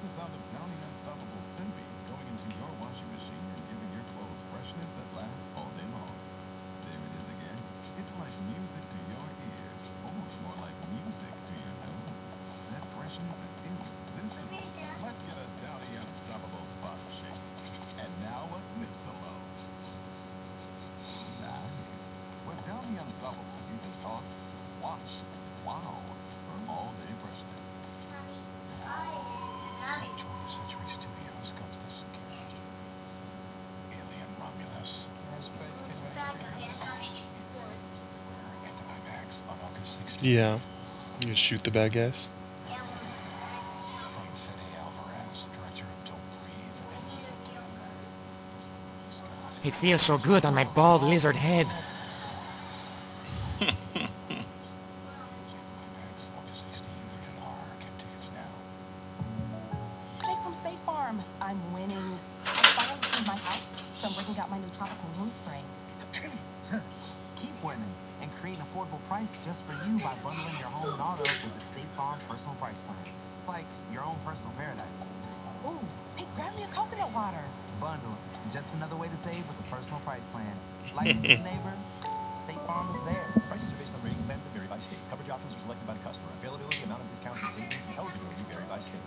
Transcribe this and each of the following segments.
the sound of Downy Unstoppable scent beads going into your washing machine and giving your clothes freshness that lasts all day long. There it is again. It's like music to your ears, or more like music to your nose. That freshness is irresistible. Let's get a Downy Unstoppable bottle shake. And now a snip solo. Nice. With Downy Unstoppable, you can toss, wash, wow, for all day freshness. 20th Century Studios comes this Alien Romulus. Into IMAX on August 16th. Yeah. You just shoot the bad guys. From Fede Alvarez, director of Don't Breathe It feels so good on my bald lizard head. IMAX August 16th. Rated R. Get tickets now. Jake from State Farm. I'm winning. I finally cleaned my house, so I'm breaking out my new tropical room spray. Keep winning and create an affordable price just for you by bundling your home and auto with the State Farm Personal Price Plan. It's like your own personal paradise. Ooh, hey, grab me a coconut water. Bundle. Just another way to save with a personal price plan. Like a good neighbor, State Farm is there. Prices are based on rating plans that vary by state. Coverage options are selected by the customer. Availability, amount of discounts, and savings, and eligibility vary by state.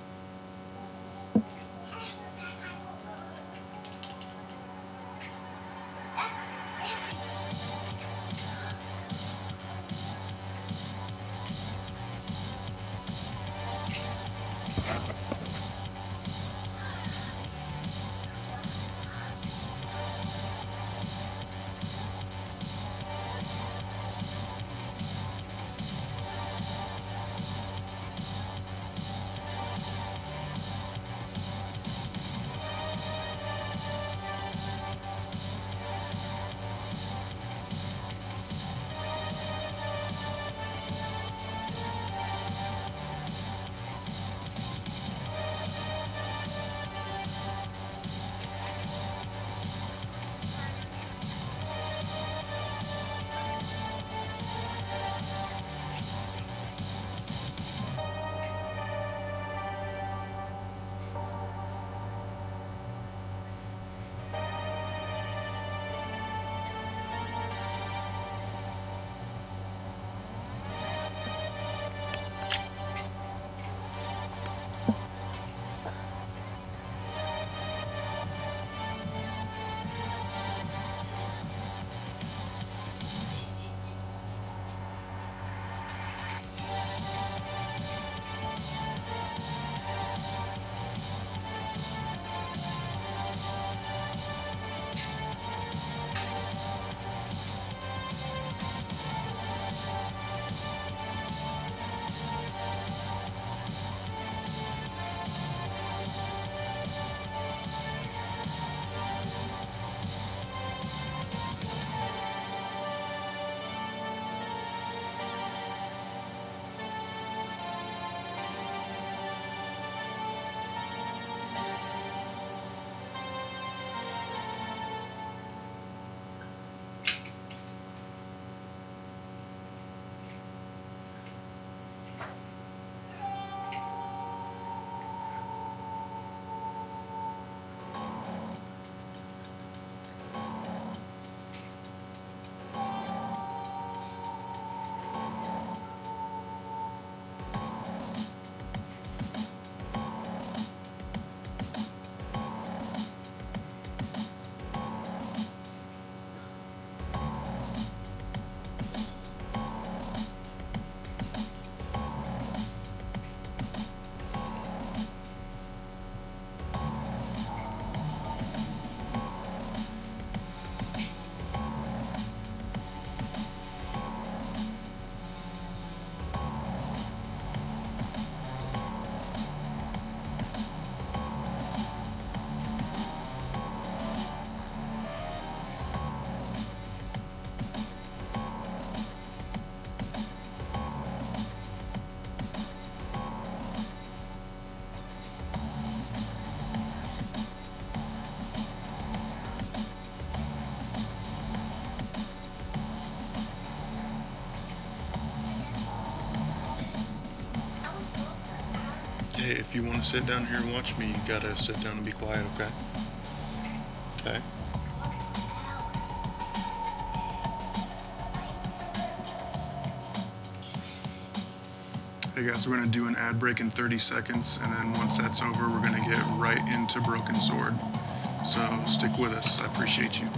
Hey, if you want to sit down here and watch me, you gotta sit down and be quiet, okay? Okay. Hey guys, we're gonna do an ad break in 30 seconds, and then once that's over, we're gonna get right into Broken Sword. So stick with us. I appreciate you.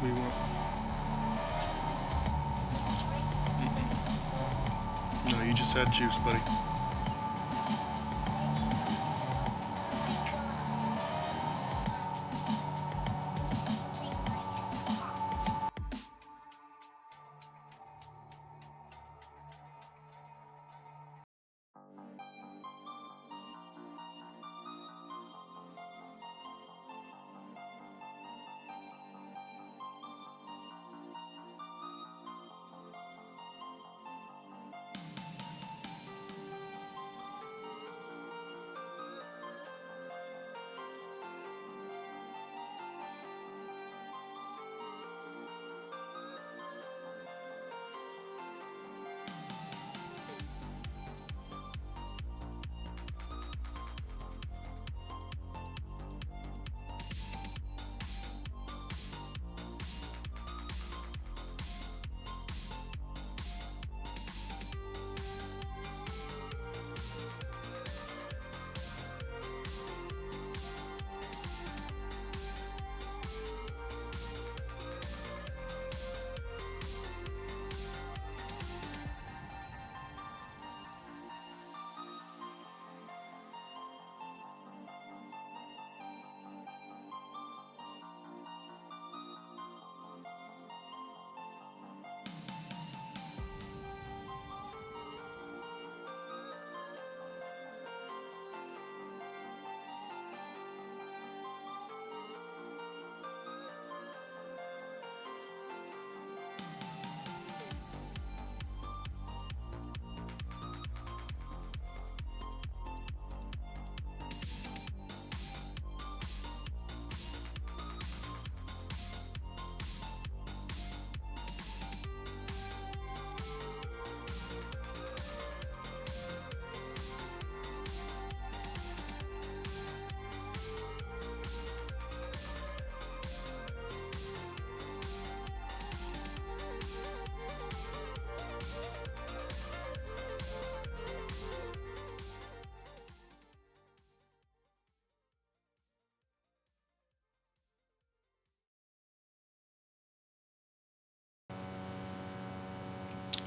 We want. No, you just had juice, buddy.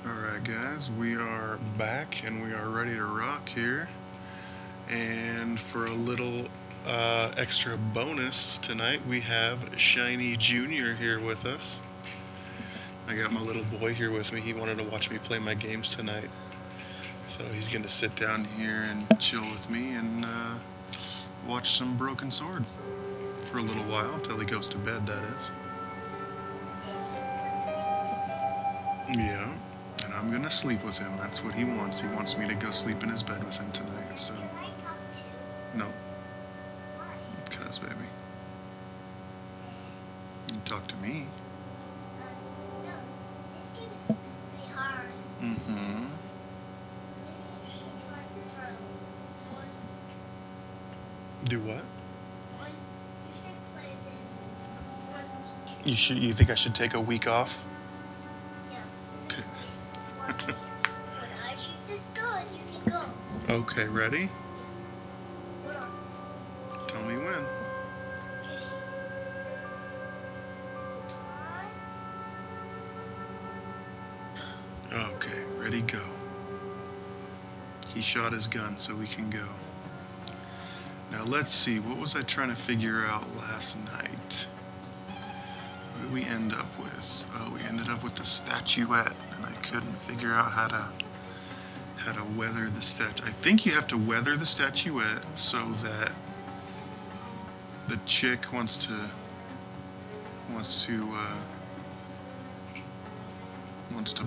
Alright guys, we are back and we are ready to rock here. And for a little extra bonus tonight, we have Shiny Jr. here with us. I got my little boy here with me. He wanted to watch me play my games tonight. So he's going to sit down here and chill with me and watch some Broken Sword for a little while, until he goes to bed, that is. Yeah. And I'm gonna sleep with him. That's what he wants. He wants me to go sleep in his bed with him tonight. So, no. Because, baby. You can talk to me. Mm-hmm. Do what? You think I should take a week off? Okay. When I shoot this gun, you can go. Okay, ready? Hold on. Tell me when. Okay, ready, go. He shot his gun, so we can go. Now let's see, what was I trying to figure out last night? What did we end up with? We ended up with the statuette, and I couldn't figure out how to weather the statue. I think you have to weather the statuette so that the chick wants to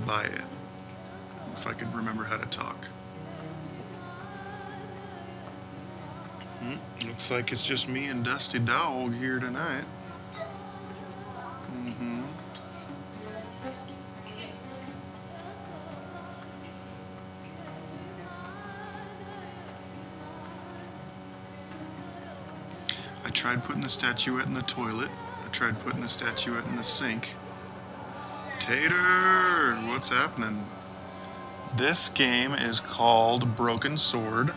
buy it. If I could remember how to talk. Looks like it's just me and Dusty Dog here tonight. I tried putting the statuette in the toilet. I tried putting the statuette in the sink. Tater, what's happening? This game is called Broken Sword.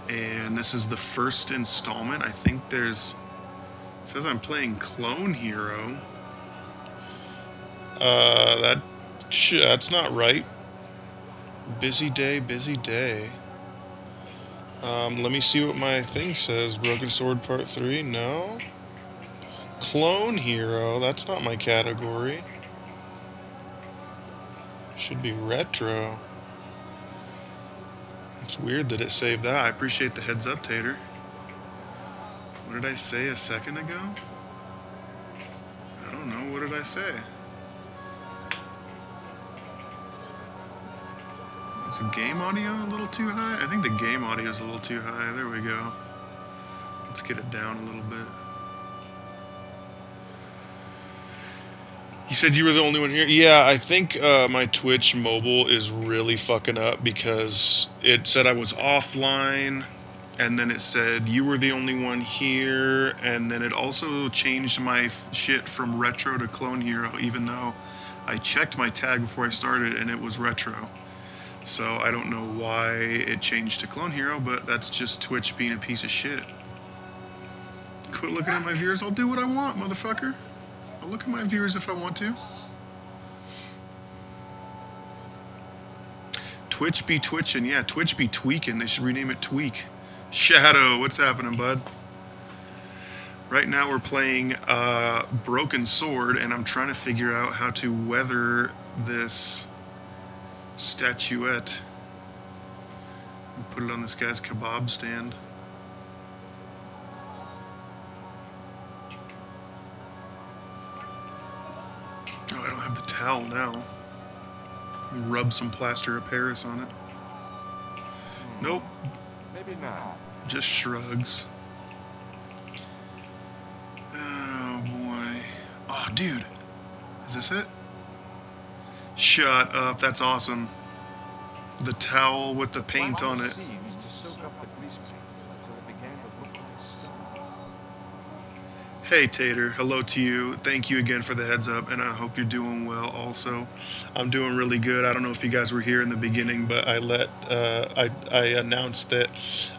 And this is the first installment. I think there's... It says I'm playing Clone Hero. That's not right. Busy day, busy day. Let me see what my thing says. Broken Sword Part 3? No. Clone Hero. That's not my category. Should be retro. It's weird that it saved that. I appreciate the heads up, Tater. What did I say a second ago? I don't know. What did I say? Is the game audio a little too high? I think the game audio is a little too high. There we go. Let's get it down a little bit. You said you were the only one here? Yeah, I think my Twitch mobile is really fucking up because it said I was offline, and then it said you were the only one here, and then it also changed my shit from retro to Clone Hero, even though I checked my tag before I started and it was retro. So I don't know why it changed to Clone Hero, but that's just Twitch being a piece of shit. Quit looking at my viewers. I'll do what I want, motherfucker. I'll look at my viewers if I want to. Twitch be twitching. Yeah, Twitch be tweaking. They should rename it Tweak. Shadow, what's happening, bud? Right now we're playing Broken Sword, and I'm trying to figure out how to weather this statuette and put it on this guy's kebab stand. Oh, I don't have the towel now. Rub some plaster of Paris on it. Nope. Maybe not. Just shrugs. Oh boy. Oh, dude. Is this it? Shut up. That's awesome. The towel with the paint on it. Hey Tater, hello to you. Thank you again for the heads up, and I hope you're doing well also. I'm doing really good. I don't know if you guys were here in the beginning, but I announced that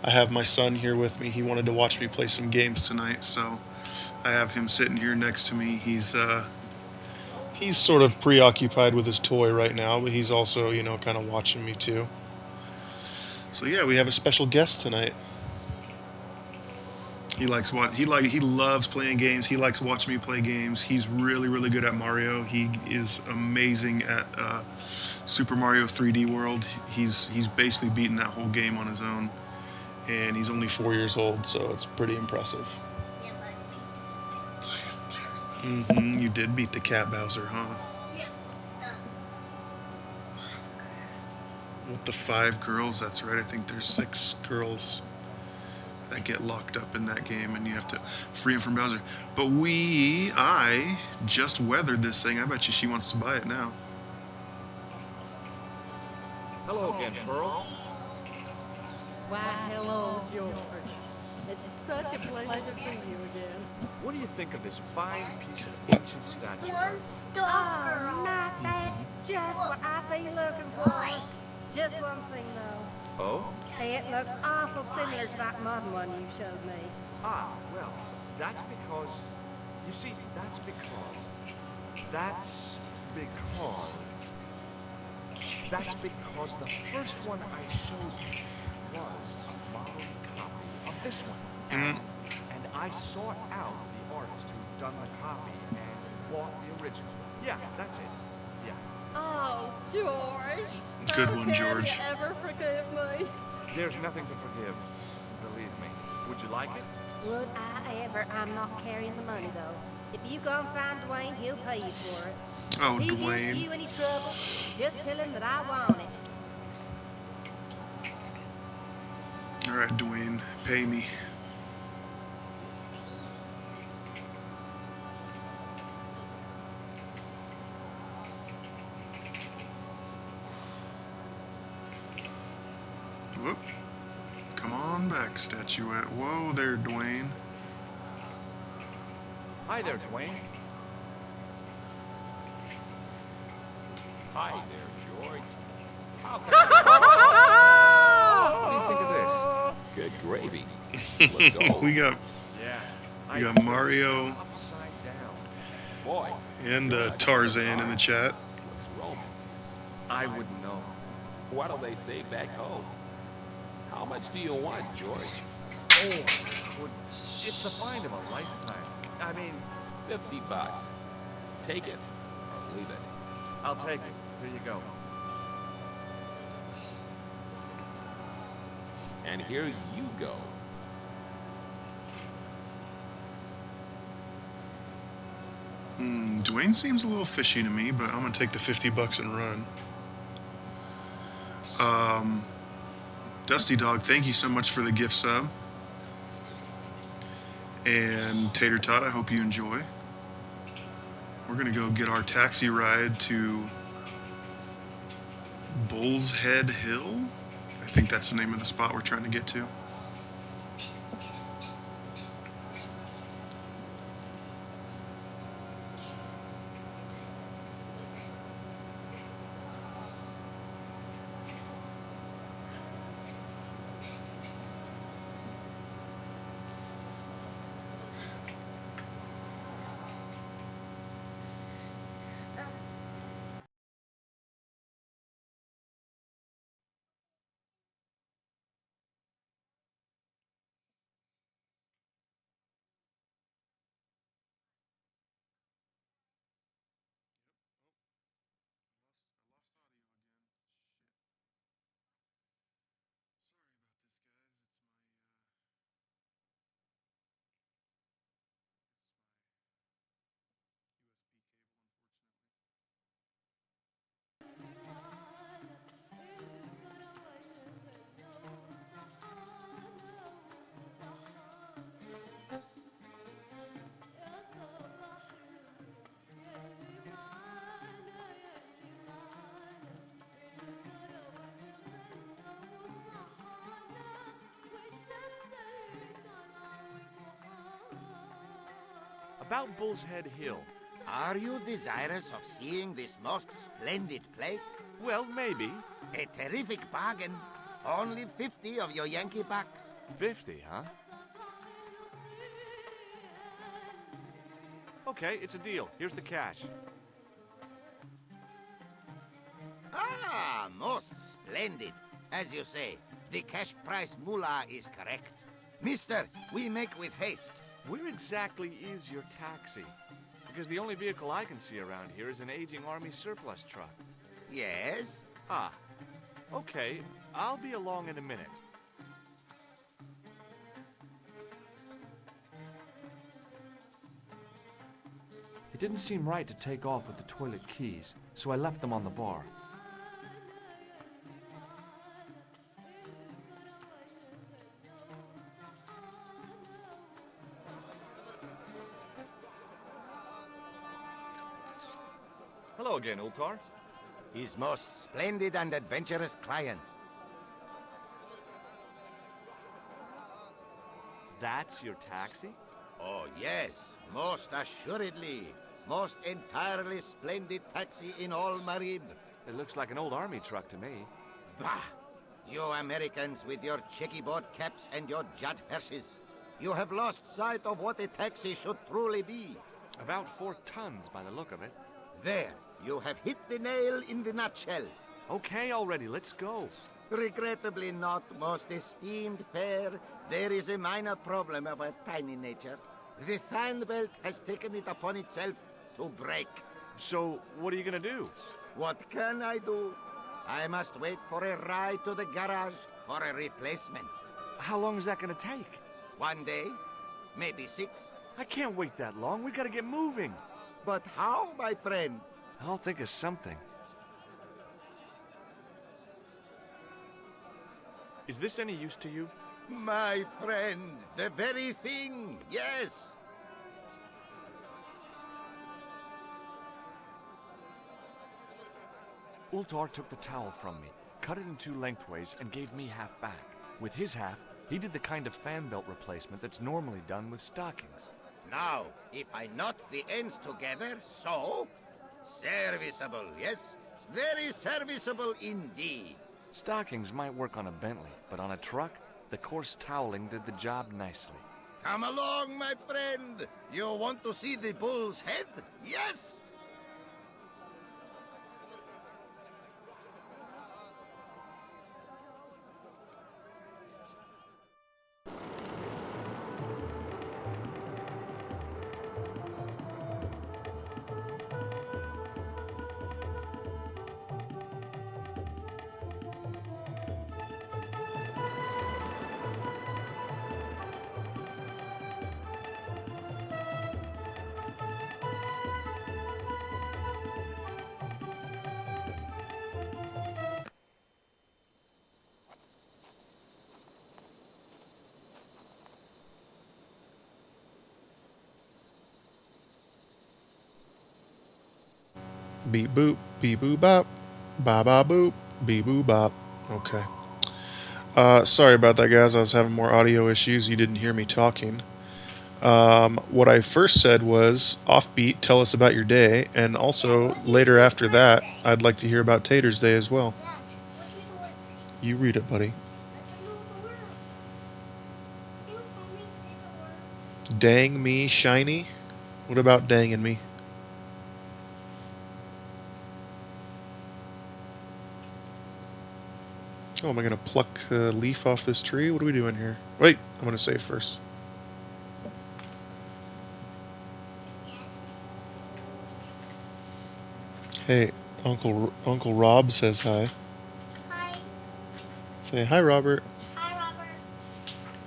I have my son here with me. He wanted to watch me play some games tonight, so I have him sitting here next to me. He's sort of preoccupied with his toy right now, but he's also, you know, kind of watching me too. So yeah, we have a special guest tonight. He loves playing games. He likes watching me play games. He's really, really good at Mario. He is amazing at Super Mario 3D World. He's basically beaten that whole game on his own, and he's only 4 years old, so it's pretty impressive. You did beat the Cat Bowser, huh? With the 5 girls, that's right. I think there's 6 girls that get locked up in that game, and you have to free them from Bowser. But I just weathered this thing. I bet you she wants to buy it now. Hello again, Pearl. Why, hello, George. It's such a pleasure to see you again. What do you think of this fine piece of ancient statue? One star. Oh, not bad. Just what I be looking for. Just one thing, though. Oh? It looks awful similar to that modern one you showed me. Ah, well, that's because... You see, that's because the first one I showed you was a modern copy of this one. And I sought out the artist who done the copy and bought the original. Yeah, that's it. Yeah. Oh, George. Good How one, can George. you ever forgive me? There's nothing to forgive. Believe me. Would you like it? Would I ever? I'm not carrying the money, though. If you go and find Dwayne, he'll pay you for it. Oh, If he gives Dwayne. you any trouble, just tell him that I want it. All right, Dwayne, pay me. Whoop. Come on back, statuette. Whoa there, Dwayne. Hi there, Dwayne. Hi there, George. How can I help? What do you think of this? Good gravy. Let's go. we got Yeah. we got Mario Upside down. Boy, and Tarzan in the chat. let's roll. I wouldn't know. What do they say back home? How much do you want, George? Oh, it's the find of a lifetime. I mean, $50. Take it or leave it. I'll take it. Here you go. And here you go. Dwayne seems a little fishy to me, but I'm gonna take the $50 and run. Dusty Dog, thank you so much for the gift sub. And Tater Tot, I hope you enjoy. We're gonna go get our taxi ride to Bull's Head Hill. I think that's the name of the spot we're trying to get to. About Bull's Head Hill. Are you desirous of seeing this most splendid place? Well, maybe. A terrific bargain. Only 50 of your Yankee bucks. 50, huh? Okay, it's a deal. Here's the cash. Ah, most splendid. As you say, the cash price moolah is correct. Mister, we make with haste. Where exactly is your taxi? Because the only vehicle I can see around here is an aging Army surplus truck. Yes? Ah, okay. I'll be along in a minute. It didn't seem right to take off with the toilet keys, so I left them on the bar. Hello again, Ultar. His most splendid and adventurous client. That's your taxi? Oh, yes, most assuredly. Most entirely splendid taxi in all Marib. It looks like an old army truck to me. Bah! You Americans with your checkerboard caps and your Judd Hershes. You have lost sight of what a taxi should truly be. About 4 tons by the look of it. There, you have hit the nail in the nutshell. Okay, already, let's go. Regrettably not, most esteemed pair. There is a minor problem of a tiny nature. The fan belt has taken it upon itself to break. So, what are you gonna do? What can I do? I must wait for a ride to the garage for a replacement. How long is that gonna take? 1 day, maybe 6. I can't wait that long. We gotta get moving. But how, my friend? I'll think of something. Is this any use to you? My friend, the very thing, yes. Ultar took the towel from me, cut it in 2 lengthways, and gave me half back. With his half, he did the kind of fan belt replacement that's normally done with stockings. Now, if I knot the ends together, so... Serviceable, yes? Very serviceable indeed. Stockings might work on a Bentley, but on a truck, the coarse toweling did the job nicely. Come along, my friend. You want to see the bull's head? Yes? Beep boop, beep boop bop, ba ba boop, beep boop bop. Okay. Sorry about that, guys. I was having more audio issues. You didn't hear me talking. What I first said was, offbeat, tell us about your day, and also, later after that, I'd like to hear about Tater's Day as well. Dad, what do the words say? You read it, buddy. I don't know the words. Can you help me say the words? Dang me shiny? What about danging me? Oh, am I gonna pluck a leaf off this tree? What are we doing here? Wait, I'm gonna save first. Hey, Uncle Rob says hi. Hi. Say hi, Robert. Hi, Robert.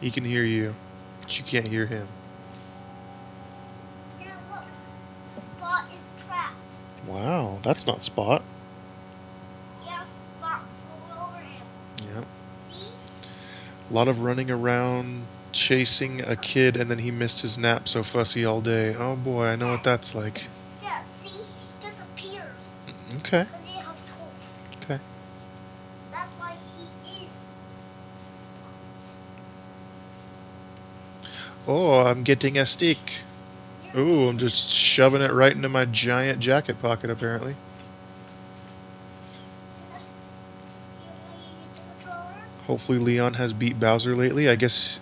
He can hear you, but you can't hear him. Dad, look. Spot is trapped. Wow, that's not Spot. Yeah, Spot's all over him. Yeah. See? A lot of running around, chasing a kid, and then he missed his nap so fussy all day. Oh boy, I know what that's like. Dad, see? He disappears. Okay, Because he has holes. okay. That's why he is Spot. Oh, I'm getting a stick. Ooh, I'm just shoving it right into my giant jacket pocket, apparently. Hopefully Leon has beat Bowser lately. I guess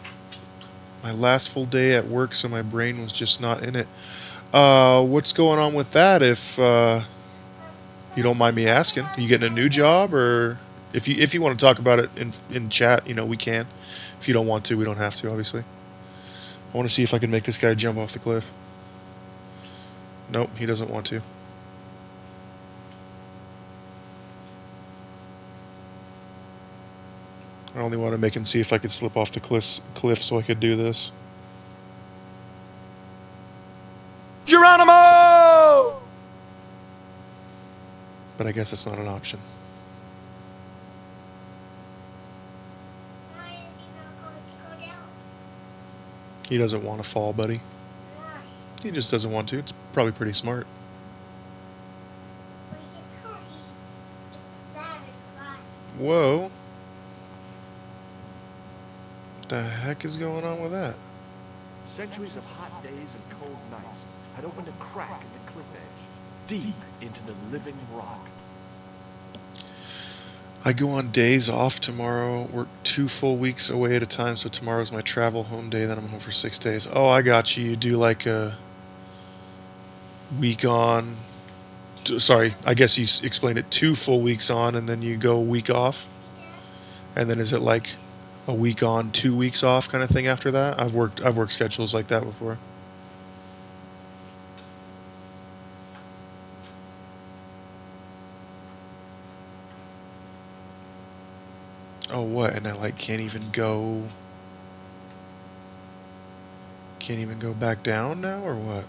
my last full day at work, so my brain was just not in it. What's going on with that, if you don't mind me asking? Are you getting a new job, or if you want to talk about it in chat, we can. If you don't want to, we don't have to, obviously. I want to see if I can make this guy jump off the cliff. Nope, he doesn't want to. I only want to make him see if I could slip off the cliff so I could do this. Geronimo! But I guess it's not an option. Why is he not going to go down? He doesn't want to fall, buddy. Why? He just doesn't want to. It's probably pretty smart. When he gets hurt, he gets sad and cry. Whoa. What the heck is going on with that? Centuries of hot days and cold nights had opened a crack in the cliff edge, deep into the living rock. I go on days off tomorrow, work 2 full weeks away at a time, so tomorrow's my travel home day, then I'm home for 6 days. Oh, I got you. You do like a week on... Sorry, I guess you explained it. 2 full weeks on, and then you go a week off? And then is it like a week on, 2 weeks off kind of thing after that? I've worked schedules like that before. Oh, what? And I like can't even go back down now, or what?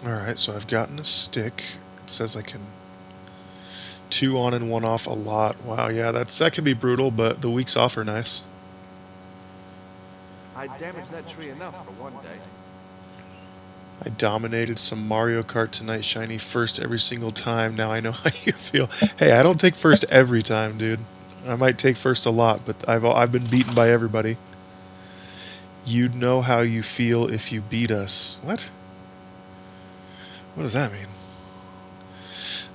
Alright, so I've gotten a stick. It says I can 2 on and 1 off a lot. Wow, yeah, that can be brutal, but the weeks off are nice. I damaged that tree enough for one day. I dominated some Mario Kart tonight, Shiny, first every single time. Now I know how you feel. Hey, I don't take first every time, dude. I might take first a lot, but I've been beaten by everybody. You'd know how you feel if you beat us. What? What does that mean?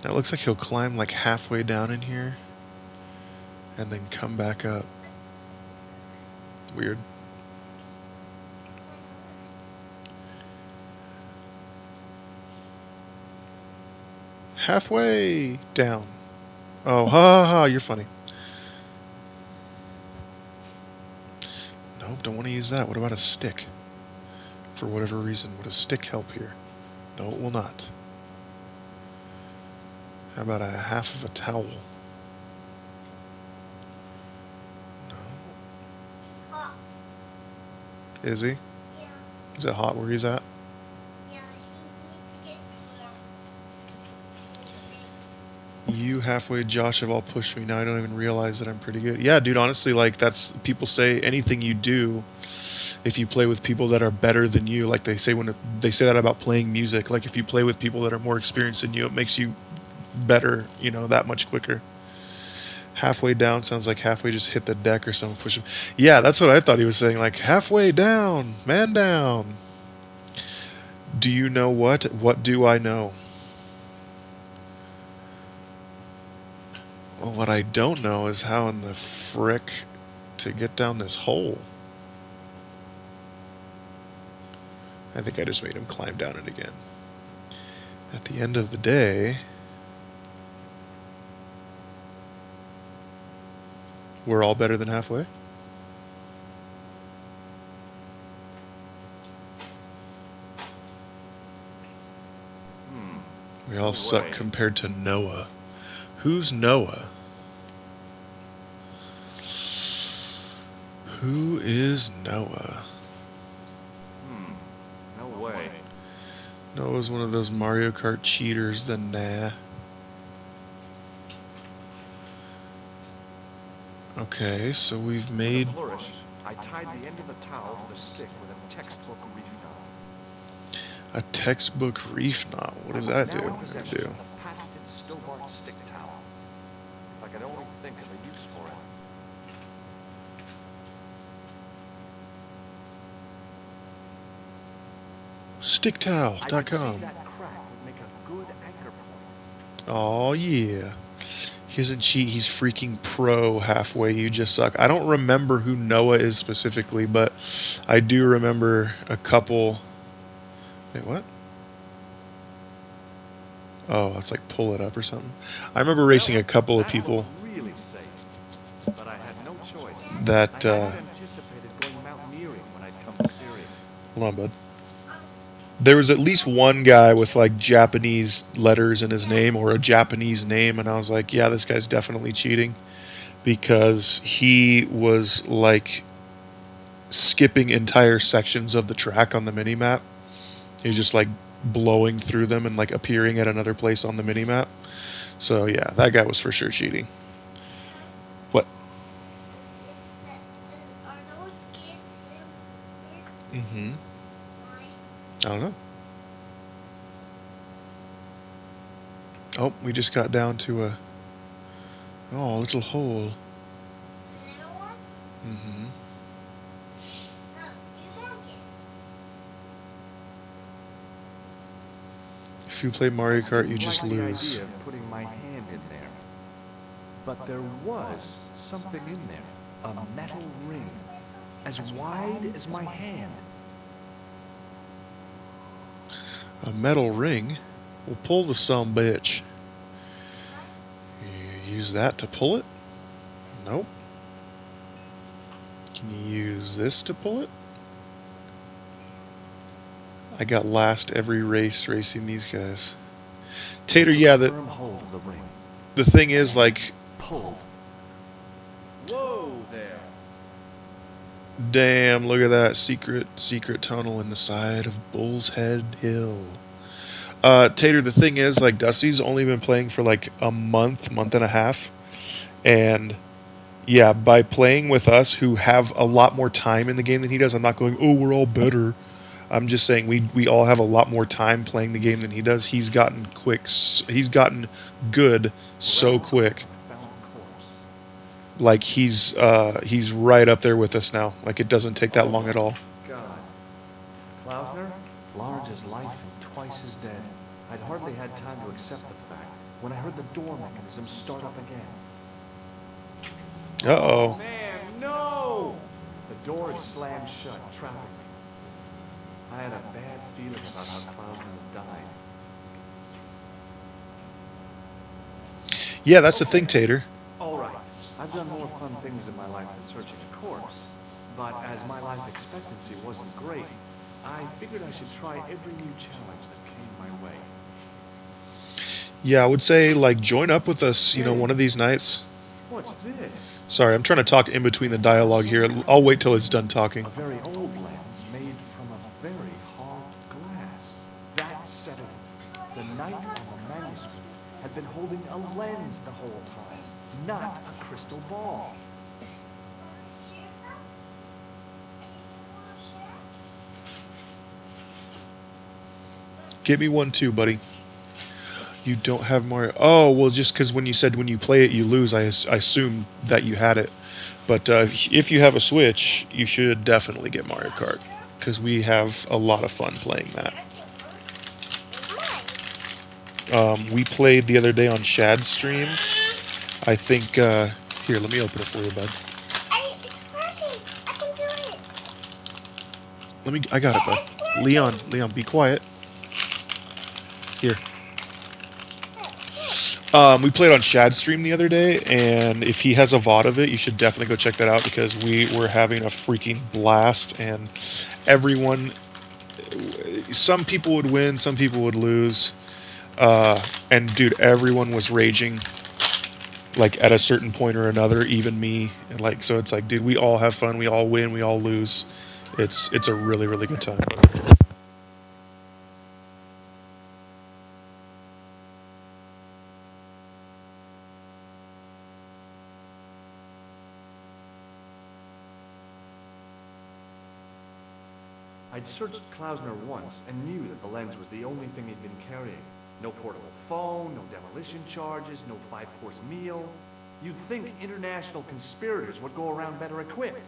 Now it looks like he'll climb like halfway down in here and then come back up. Weird. Halfway down. Oh, ha ha ha, you're funny. Nope, don't want to use that. What about a stick? For whatever reason, would a stick help here? No, it will not. How about a half of a towel? No. It's hot. Is he? Yeah. Is it hot where he's at? Yeah, he needs to get You halfway, Josh, have all pushed me. Now I don't even realize that I'm pretty good. Yeah, dude, honestly, like, that's, people say anything you do, if you play with people that are better than you, like they say they say that about playing music, like if you play with people that are more experienced than you, it makes you better, you know, that much quicker. Halfway down sounds like halfway just hit the deck or something. Push him. Yeah, that's what I thought he was saying, like halfway down, man down. Do you know what? What do I know? Well, what I don't know is how in the frick to get down this hole. I think I just made him climb down it again. At the end of the day, we're all better than halfway. We all suck compared to Noah. Who's Noah? Who is Noah? No way. Noah's one of those Mario Kart cheaters, then nah. Okay, so we've made... With a flourish, I tied the end of the towel to the stick with a textbook reef knot. A textbook reef knot. What does that do? Now in possession of the patented Stobart stick towel. If I could only think of a use for it. Sticktowel.com. That crack would make a good anchor point. Oh yeah. He doesn't cheat, he's freaking pro halfway, you just suck. I don't remember who Noah is specifically, but I do remember a couple... Wait, what? Oh, that's like pull it up or something. I remember racing a couple of people Really safe. But I had no choice. that... I had anticipated going mountaineering when I'd come to Syria. Hold on, bud. There was at least one guy with like Japanese letters in his name or a Japanese name, and I was like, yeah, this guy's definitely cheating, because he was like skipping entire sections of the track on the minimap. He was just like blowing through them and like appearing at another place on the minimap. So yeah, that guy was for sure cheating. What? Are those kids him? Mm-hmm. I don't know. Oh, we just got down to a little hole. Little one? Mm-hmm. That's humongous. If you play Mario Kart, you just Like the lose. idea of putting my hand in there. But there was something in there. A metal ring. As wide as my hand. A metal ring? Well, pull the sumbitch. You use that to pull it? Nope. Can you use this to pull it? I got last every race racing these guys. Tater, yeah, Firm hold of the ring. the thing is, like, Pulled. Whoa there. damn, look at that secret tunnel in the side of Bull's Head Hill. Tater, the thing is, like, Dusty's only been playing for like a month and a half, and yeah, by playing with us who have a lot more time in the game than he does, I'm not going, oh, we're all better. I'm just saying we all have a lot more time playing the game than he does. He's gotten he's gotten good so quick. Like he's right up there with us now. Like it doesn't take that long at all. God. Klausner? Large's life and twice as dead. I'd hardly had time to accept the fact when I heard the door mechanism start up again. Uh-oh. Man, no! The door had slammed shut, trapping me. I had a bad feeling about how Klausner had died. Yeah, that's the thing, Tater. All right. I've done more fun things in my life than searching a corpse. But as my life expectancy wasn't great, I figured I should try every new challenge that came my way. Yeah, I would say, like, join up with us, you know, one of these nights. What's this? Sorry, I'm trying to talk in between the dialogue here. I'll wait till it's done talking. A very old lens made from a very hard glass. That settled it. The knight on the manuscript had been holding a lens the whole time, not a crystal ball. Get me one too, buddy. You don't have Mario. Oh, well, just because when you said when you play it you lose, I assumed that you had it. But if you have a Switch, you should definitely get Mario Kart. Because we have a lot of fun playing that. We played the other day on Shad's stream. I think, here, let me open it for you, bud. It's working. I can do it. I got it, bud. Leon, be quiet. Here. We played on Shad's stream the other day, and if he has a VOD of it, you should definitely go check that out because we were having a freaking blast, and everyone, some people would win, some people would lose, and dude, everyone was raging, like, at a certain point or another, even me, and like, so it's like, dude, we all have fun, we all win, we all lose. It's a really, really good time. I'd searched Klausner once and knew that the lens was the only thing he'd been carrying. No portable phone, no demolition charges, no 5-course meal. You'd think international conspirators would go around better equipped.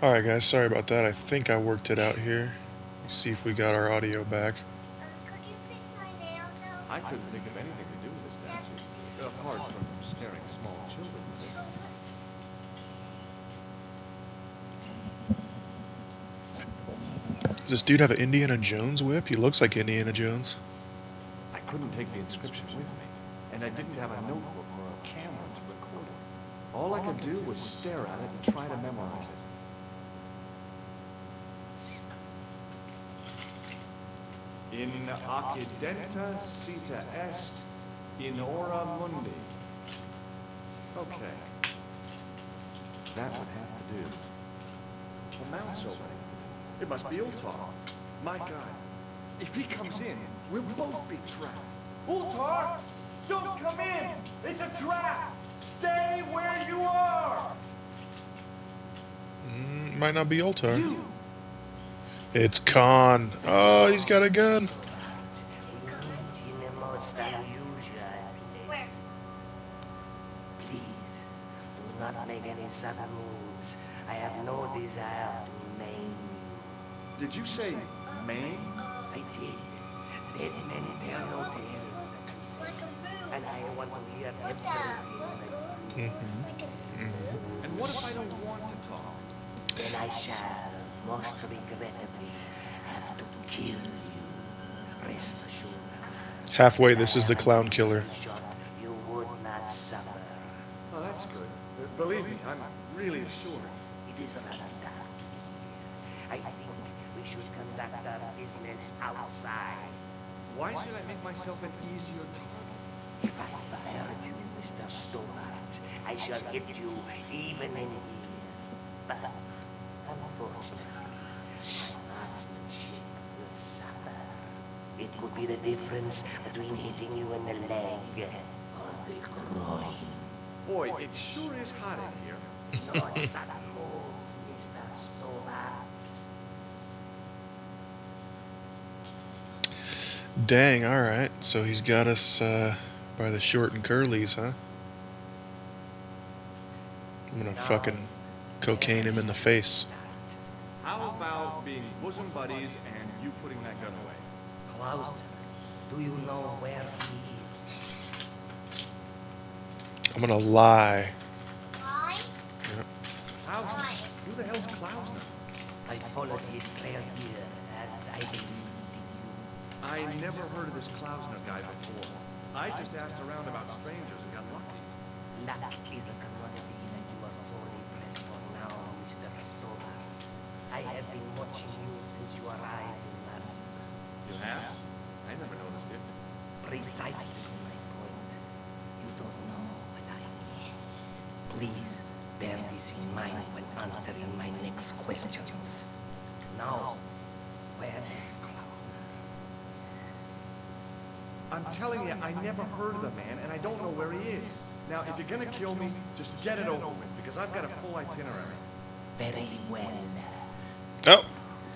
Alright guys, sorry about that. I think I worked it out here. Let's see if we got our audio back. Could you fix my nail, Toby? I couldn't think of anything to do with this statue, apart from scaring small children with it. Does this dude have an Indiana Jones whip? He looks like Indiana Jones. I couldn't take the inscription with me, and I didn't have a notebook or a camera to record it. All I could do was stare at it and try to memorize it. In occidenta cita est in ora mundi. Okay. That would have to do. The mount's opening. It must be Ultar. My God. If he comes in, we'll both be trapped. Ultar! Don't come in! It's a trap! Stay where you are! Might not be Ultar. It's Khan. Oh, he's got a gun. Where? Please, do not make any sudden moves. I have no desire to maim you. Did you say Maine? I did. Dead men tell no tales. It's like a moon. And I want to hear What the? everything. Like a And what if I don't want to talk? Then I shall, most regrettably, have to kill you. Rest assured. Halfway, this is the clown killer. Shot, you would not suffer. Oh, that's good. Believe me, I'm really assured. It is rather dark. I think we should conduct our business outside. Why should I make myself an easier target? If I fired you, Mr. Stobart, I shall hit you even in here. But, unfortunately, my marksmanship will suffer. It could be the difference between hitting you in the leg or the groin. Boy, it sure is hot in here. No, it's not holes, Mr. Stobart. Dang, alright. So he's got us by the short and curlies, huh? I'm gonna fucking cocaine him in the face. How about being bosom buddies and you putting that gun away? Klausner, do you know where he is? I'm gonna lie. Why? Klausner? Why? Who the hell's Klausner? I followed his trail here, as I believed in I never heard of this Klausner guy before. I just asked around about strangers and got lucky. you. Luck is a commodity that you are sorely pressed for now, Mr. Stobart. I have been watching you since you arrived in London. You have? I never noticed it. Precisely my point. You don't know what I mean. Please bear this in mind when answering my next questions. Now, where is Klausner? I'm telling you, I never heard of the man, and I don't know where he is. Now, if you're gonna kill me, just get it over with, because I've got a full itinerary. Very well. Oh,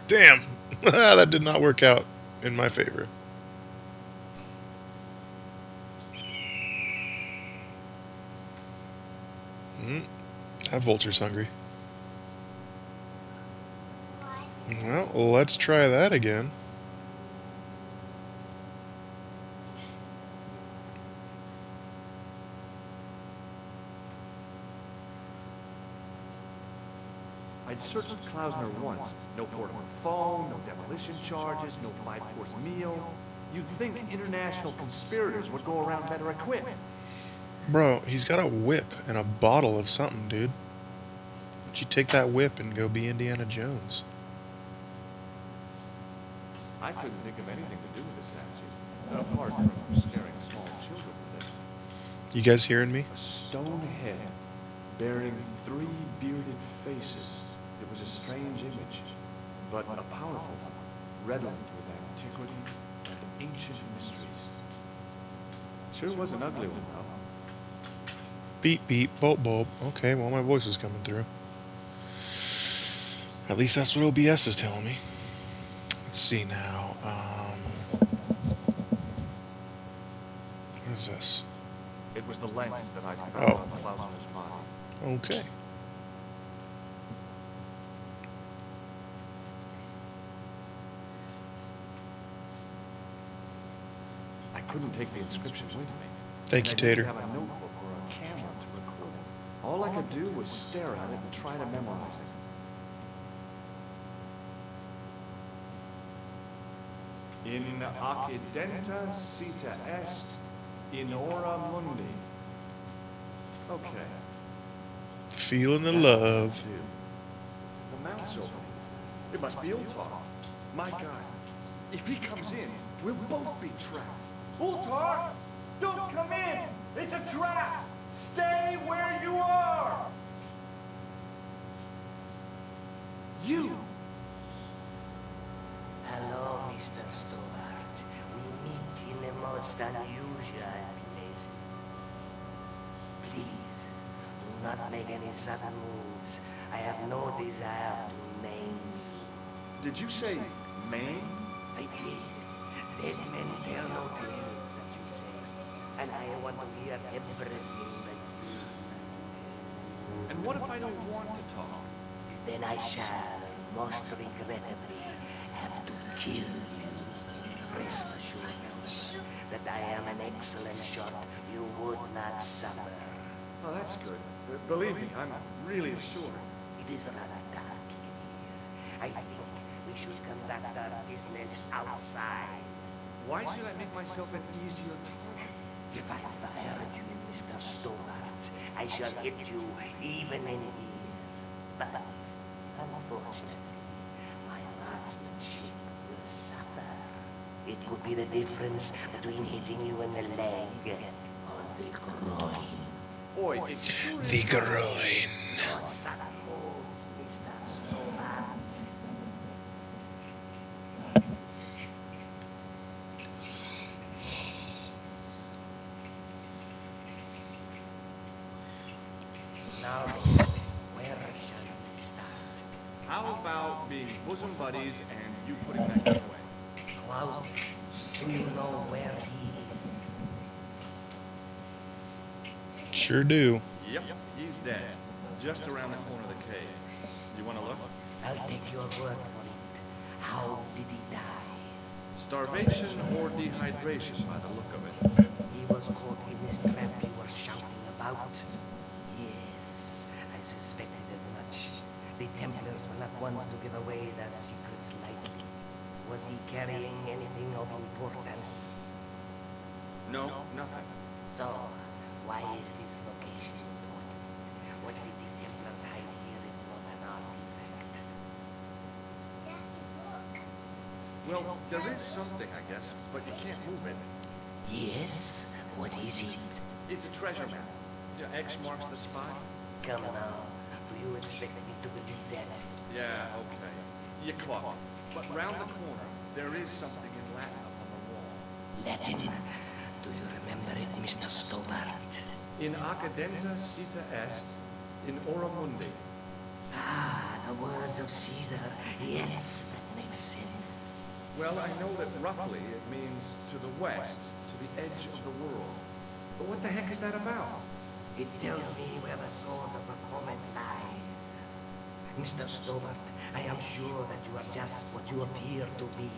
damn. That did not work out in my favor. That vulture's hungry. Why? Well, let's try that again. I'd searched Klausner once. No portable phone, no demolition charges, no 5-course meal. You'd think international conspirators would go around better equipped. Bro, he's got a whip and a bottle of something, dude. Why don't you take that whip and go be Indiana Jones? I couldn't think of anything to do with this statue, apart from scaring small children with it. You guys hearing me? A stone head bearing 3 bearded faces. It was a strange image, but a powerful one, redolent with antiquity and ancient mysteries. Sure was an ugly one, though. Beep, beep, bulb, bulb. Okay, well, my voice is coming through. At least that's what OBS is telling me. Let's see now. What is this? It was the lens that I found Oh. on Klausner's body. Okay. couldn't take the inscription with me. Thank you, And I didn't Tater. have a notebook or a camera to record it. All I could do was stare at it and try to memorize it. In occidenta sita est, in ora mundi. Okay. Feeling the That's love. what I do. The mouth's open. It must be Ultar. My God. If he comes in, we'll both be trapped. Ultar! Don't come in! It's a trap! Stay where you are! You! Hello, Mr. Stobart. We meet in the most unusual place. Please, do not make any sudden moves. I have no desire to maim you. Did you say Maine? I did. Dead men tell no tales, as you say. And I want to hear everything that you... And what if I don't want to talk? Then I shall, most regrettably, have to kill you. Rest assured that I am an excellent shot you would not suffer. Oh, that's good. Believe me, I'm really assured. It is rather dark here. I think we should conduct our business outside. Why should I make myself an easier target? If I fire at you, Mr. Stobart, I shall hit you even in here. But, unfortunately, my marksmanship will suffer. It could be the difference between hitting you in the leg or the groin. Boy, it sure is The groin. Your son moves, Mr. Stobart. Now, where shall we start? How about being bosom buddies and you putting that gun away? Klaus, do you know where he is? Sure do. Yep, he's dead. Just around the corner of the cave. You want to look? I'll take your word for it. How did he die? Starvation or dehydration by the look of it. He was caught in this trap you were shouting about? Yes, I suspected as much. The Templars were not ones to give away their secrets lightly. Was he carrying anything of importance? No, nothing. So, why is this location important? What did the Templars hide here if not an artifact? Well, there is something, I guess, but you can't move it. Yes? What is it? It's a treasure map. Yeah, X marks the spot. Come now. Do you expect me to believe that? Yeah, okay. You caught me. But round the corner, there is something in Latin up on the wall. Latin? Do you remember it, Mr. Stobart? In Occidenta Sita Est, in Ora Mundi. Ah, the words of Caesar. Yes, that makes sense. Well, I know that roughly it means to the west, to the edge of the world. But what the heck is that about? It tells me where the sword of the comet lies. Mr. Stobart, I am sure that you are just what you appear to be.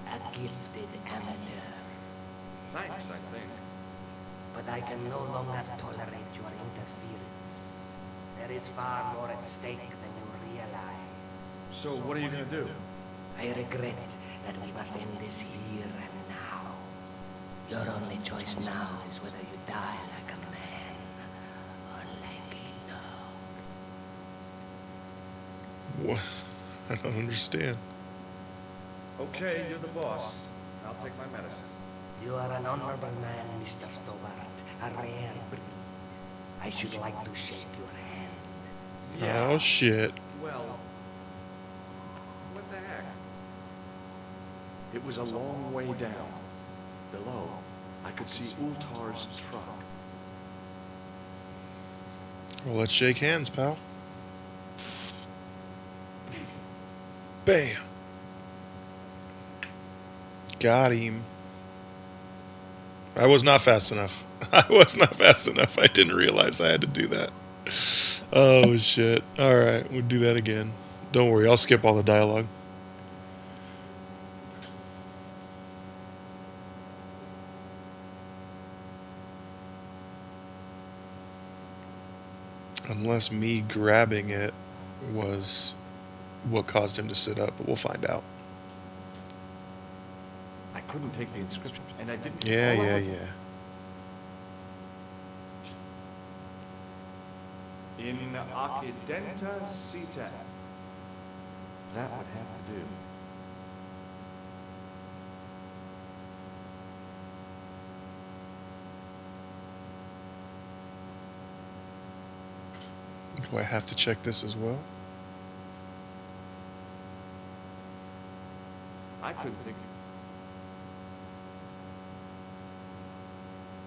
A gifted amateur. Thanks, I think. But I can no longer tolerate your interference. There is far more at stake than you realize. So what are you gonna do? I regret that we must end this here and now. Your only choice now is whether you die like a man or like a dog. What? I don't understand. Okay, you're the boss. I'll take my medicine. You are an honorable man, Mr. Stobart. A rare breed. I should like to shake your hand. Oh shit. Well, what the heck? It was a long way down. Below, I could see Ultar's truck. Well, let's shake hands, pal. Bam. Got him. I was not fast enough. I was not fast enough. I didn't realize I had to do that. Oh, shit. Alright, we'll do that again. Don't worry, I'll skip all the dialogue. Unless me grabbing it was what caused him to sit up, but we'll find out. I couldn't take the inscription, and I didn't. Yeah, all I yeah, was- yeah. In Occidenta Cita. That would have to do. Do I have to check this as well? I couldn't think.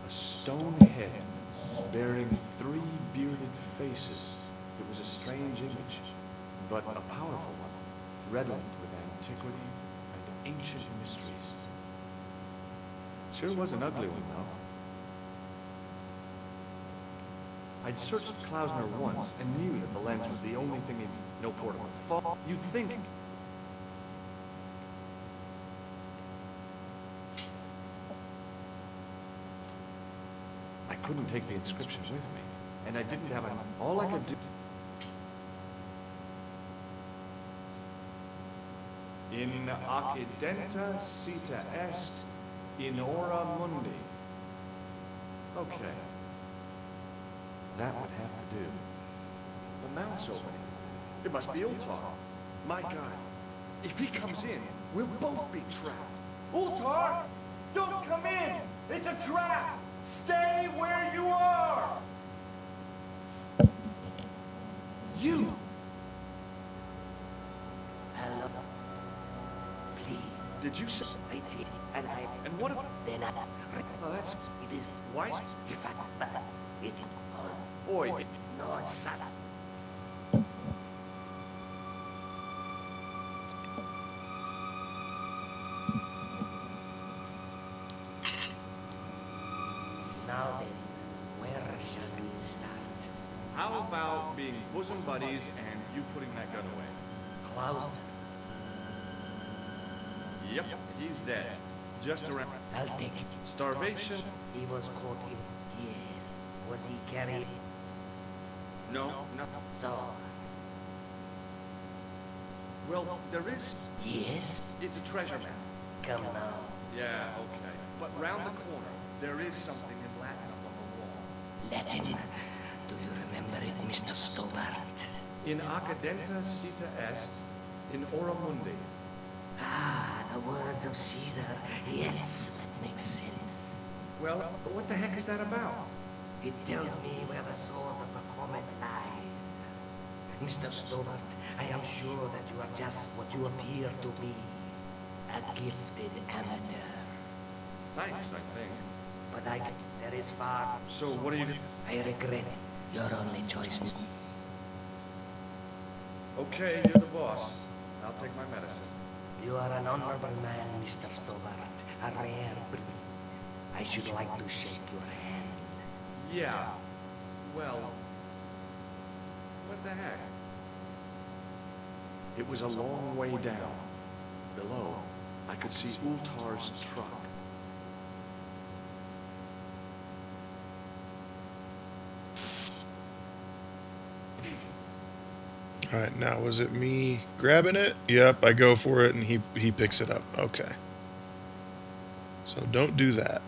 A stone head bearing 3 bearded faces. It was a strange image, but a powerful one, redolent with antiquity and ancient mysteries. Sure was an ugly one, though. I'd searched Klausner once and knew that the lens was the only thing no portable fall. You'd think. I couldn't take the inscription with me, and I didn't have all I could do. In Occidenta Cita Est, in Ora Mundi. Okay. That would have to do. The mount's opening. It must be Ultar. My God. If he comes in, we'll both be trapped. Ultar! Don't come in! It's a trap! Stay where you are! You! Hello. Please. Did you say? I did. And I... And what if... Then I... Oh, that's... It is... Why? If I... It is... Boy. No, son. Now then, where shall we start? How about being bosom buddies and you putting that gun away? Klaus, Yep, he's dead. Just around... I'll take it. Starvation? He was caught in... Yes. Was he carried? No, no. So... Well, there is... Yes? It's a treasure map. Come now. Yeah, okay. But round the corner, there is something in Latin up on the wall. Latin. Do you remember it, Mr. Stobart? In Occidenta Cita Est, in Ora Mundi. Ah, the words of Caesar. Yes, that makes sense. Well, what the heck is that about? It tells me where the sword of the comet lies. Mr. Stobart, I am sure that you are just what you appear to be. A gifted amateur. Thanks, I think. But there is far... So, what do you do? I regret it. Your only choice. Okay, you're the boss. I'll take my medicine. You are an honorable man, Mr. Stobart. A rare breed. I should like to shake your hand. Yeah. Well... What the heck? It was a long way down. Below, I could see Ultar's truck. Alright, now was it me grabbing it? Yep, I go for it and he picks it up. Okay. So don't do that.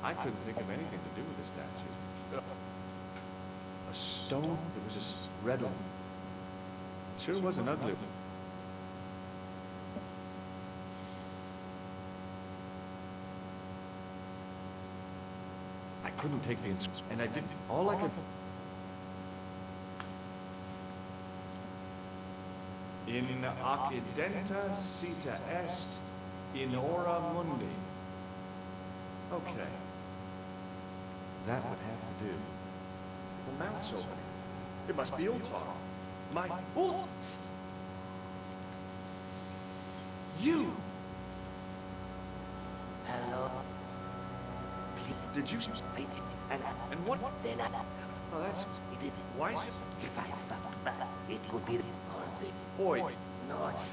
I couldn't think of anything to do with the statue. A stone? It was just red one. Sure was an ugly one. I couldn't take the inscription, and I didn't. All I could... In Occidenta Cita Est, in Ora Mundi. Okay. That would have to do. The mount's opening. It must be Ultar. My... Oh! You! Hello? Did you... I did. And what? then I... Oh, that's... It the Why? if I fuck back, it could be all the Boy, noise.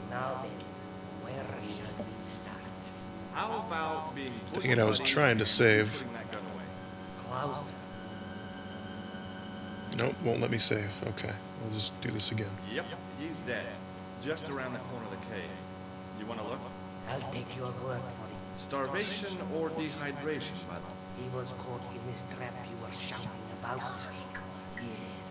Now then, where shall we start? how about being... Dang it, I was trying to save. Putting that gun away. Klausner. Nope, won't let me save. Okay, I'll just do this again. Yep, he's dead. Just around the corner of the cave. You want to look? I'll take your word for it. Starvation or dehydration, by the way. He was caught in this trap you were shouting about.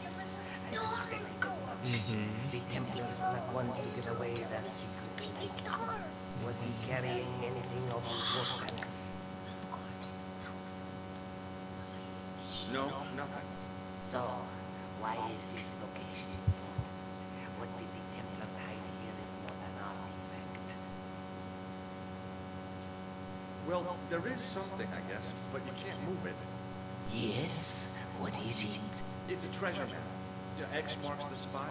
There was a Yes, I star. suspected it was. The Templars not want to give away that secret Baby like stars. Was he carrying anything of importance? No, nothing. So, why is this location? What did the Templars hide here is not an artifact. Well, there is something, I guess, but you can't move it. Yes? What is it? It's a treasure map. Yeah, X marks the spot.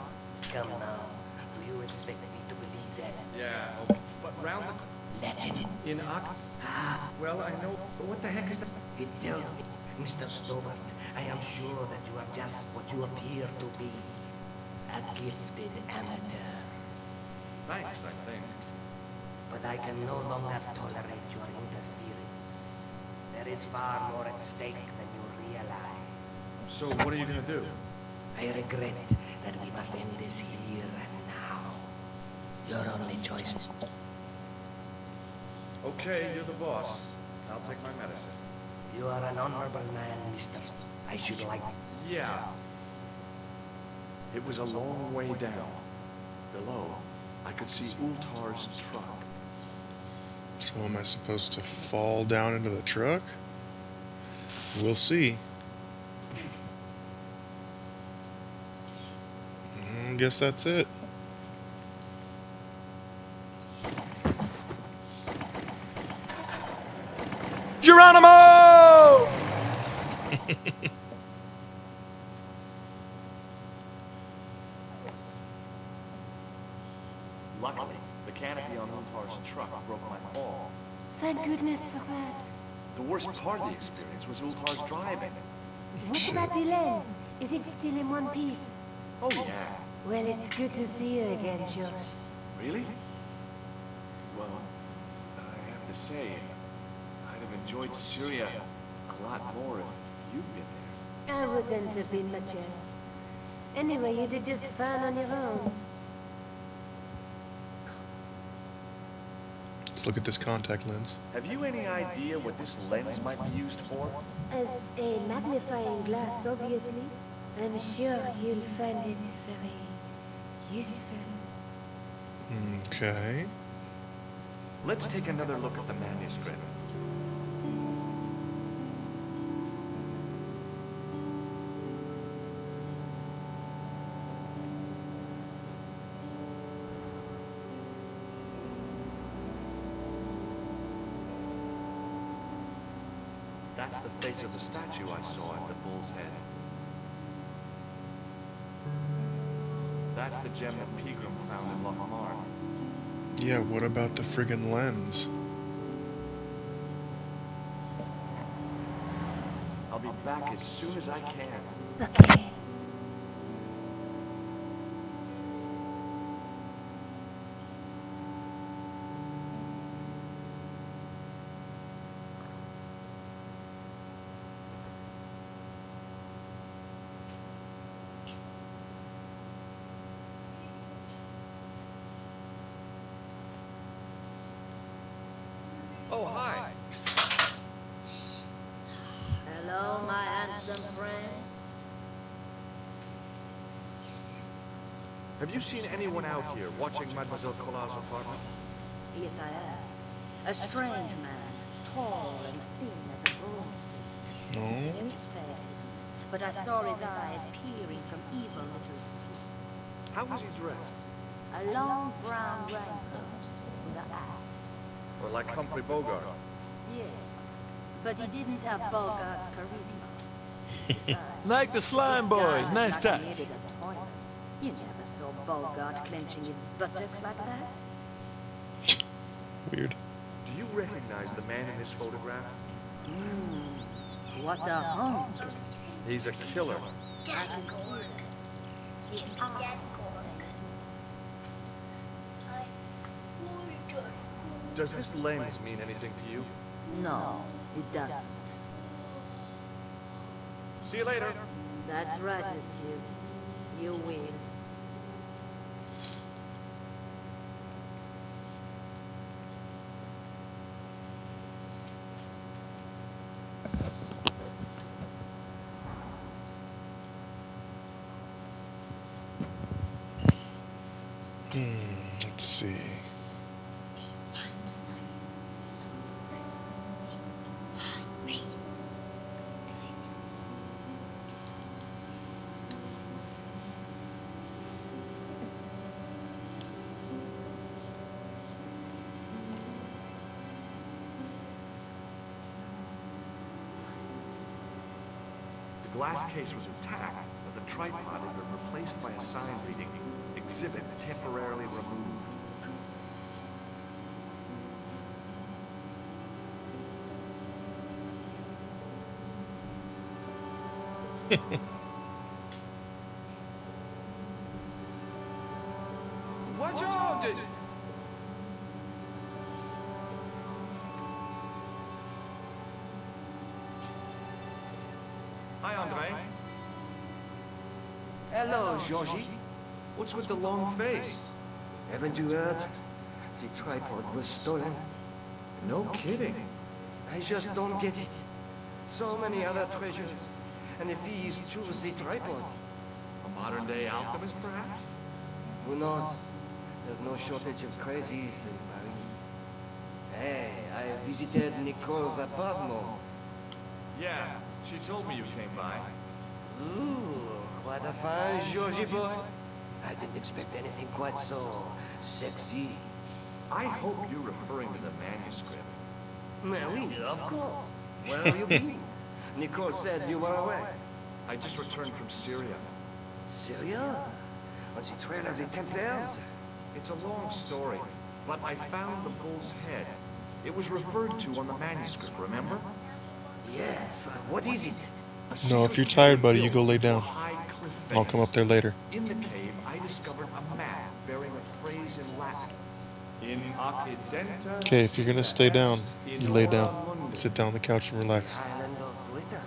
Come now. Do you expect me to believe that? Yeah, okay. But round the... Latin. In Oct... Well, I know, but what the heck is that? It tells me, Mr. Stobart, I am sure that you are just what you appear to be. A gifted amateur. Thanks, I think. But I can no longer tolerate your interference. There is far more at stake than you realize. So, what are you gonna do? I regret that we must end this here and now. Your only choice. Okay, you're the boss. I'll take my medicine. You are an honorable man, Mr. I should like... Yeah. It was a long way down. Below, I could see Ultar's truck. So am I supposed to fall down into the truck? We'll see. Guess that's it. Geronimo! Luckily, the canopy on Ultar's truck broke my fall. Thank goodness for that. The worst part of the experience was Ultar's driving. What about the lens? Is it still in one piece? Oh, yeah. Well, it's good to see you again, Josh. Really? Well, I have to say, I'd have enjoyed Syria a lot more if you'd been there. I wouldn't have been much help. Anyway, you did just fine on your own. Let's look at this contact lens. Have you any idea what this lens might be used for? As a magnifying glass, obviously. I'm sure you'll find it very useful. Okay. Let's take another look at the manuscript. That's the face of the statue I saw at the bull's head. That's the gem that Pegram found in Loch-Marr. Yeah, what about the friggin' lens? I'll be back as soon as I can. Okay. Oh, hi. Hello, my handsome friend. Have you seen anyone out here watching Mademoiselle Collat's apartment? Yes, I am. A strange man, tall and thin as a broomstick. No? Very fair, but I saw his eyes peering from evil little slits. How was he dressed? A long brown raincoat with an axe. Or like Humphrey Bogart? Yes, but he didn't have Bogart's charisma. Like the Slime Boys, nice touch. You never saw Bogart clenching his buttocks like that? Weird. Do you recognize the man in this photograph? What a hunk. He's a killer. Daddy Gorg. Give me Daddy Gorg. I want Daddy Gorg. Does this lens mean anything to you? No, it doesn't. See you later. That's right, monsieur. You win. Let's see. The glass case was intact, but the tripod had been replaced by a sign reading, "Exhibit temporarily removed." Watch out! Hi, Andre. Hello, Georgie. What's with the long face? Haven't you heard? The tripod was stolen. No kidding. I just don't get it. So many other treasures. And if these choose the tripod, A modern-day alchemist, perhaps? who knows? There's no shortage of crazies in Paris. Hey, I visited Nicole's apartment. Yeah, she told me you came by. Ooh, what a fine Georgie boy. I didn't expect anything quite so sexy. I hope you're referring to the manuscript. Oui, of course. Where have you been? Nicole said you were away. I just returned from Syria. Syria? On the trail of the Templars? It's a long story, but I found the bull's head. It was referred to on the manuscript, remember? Yes. What is it? No, if you're tired, buddy, you go lay down. I'll come up there later. In the cave, I discovered a map bearing a phrase in Latin. In Occidenta... Okay, if you're gonna stay down, you lay down. Sit down on the couch and relax. Island of Britain.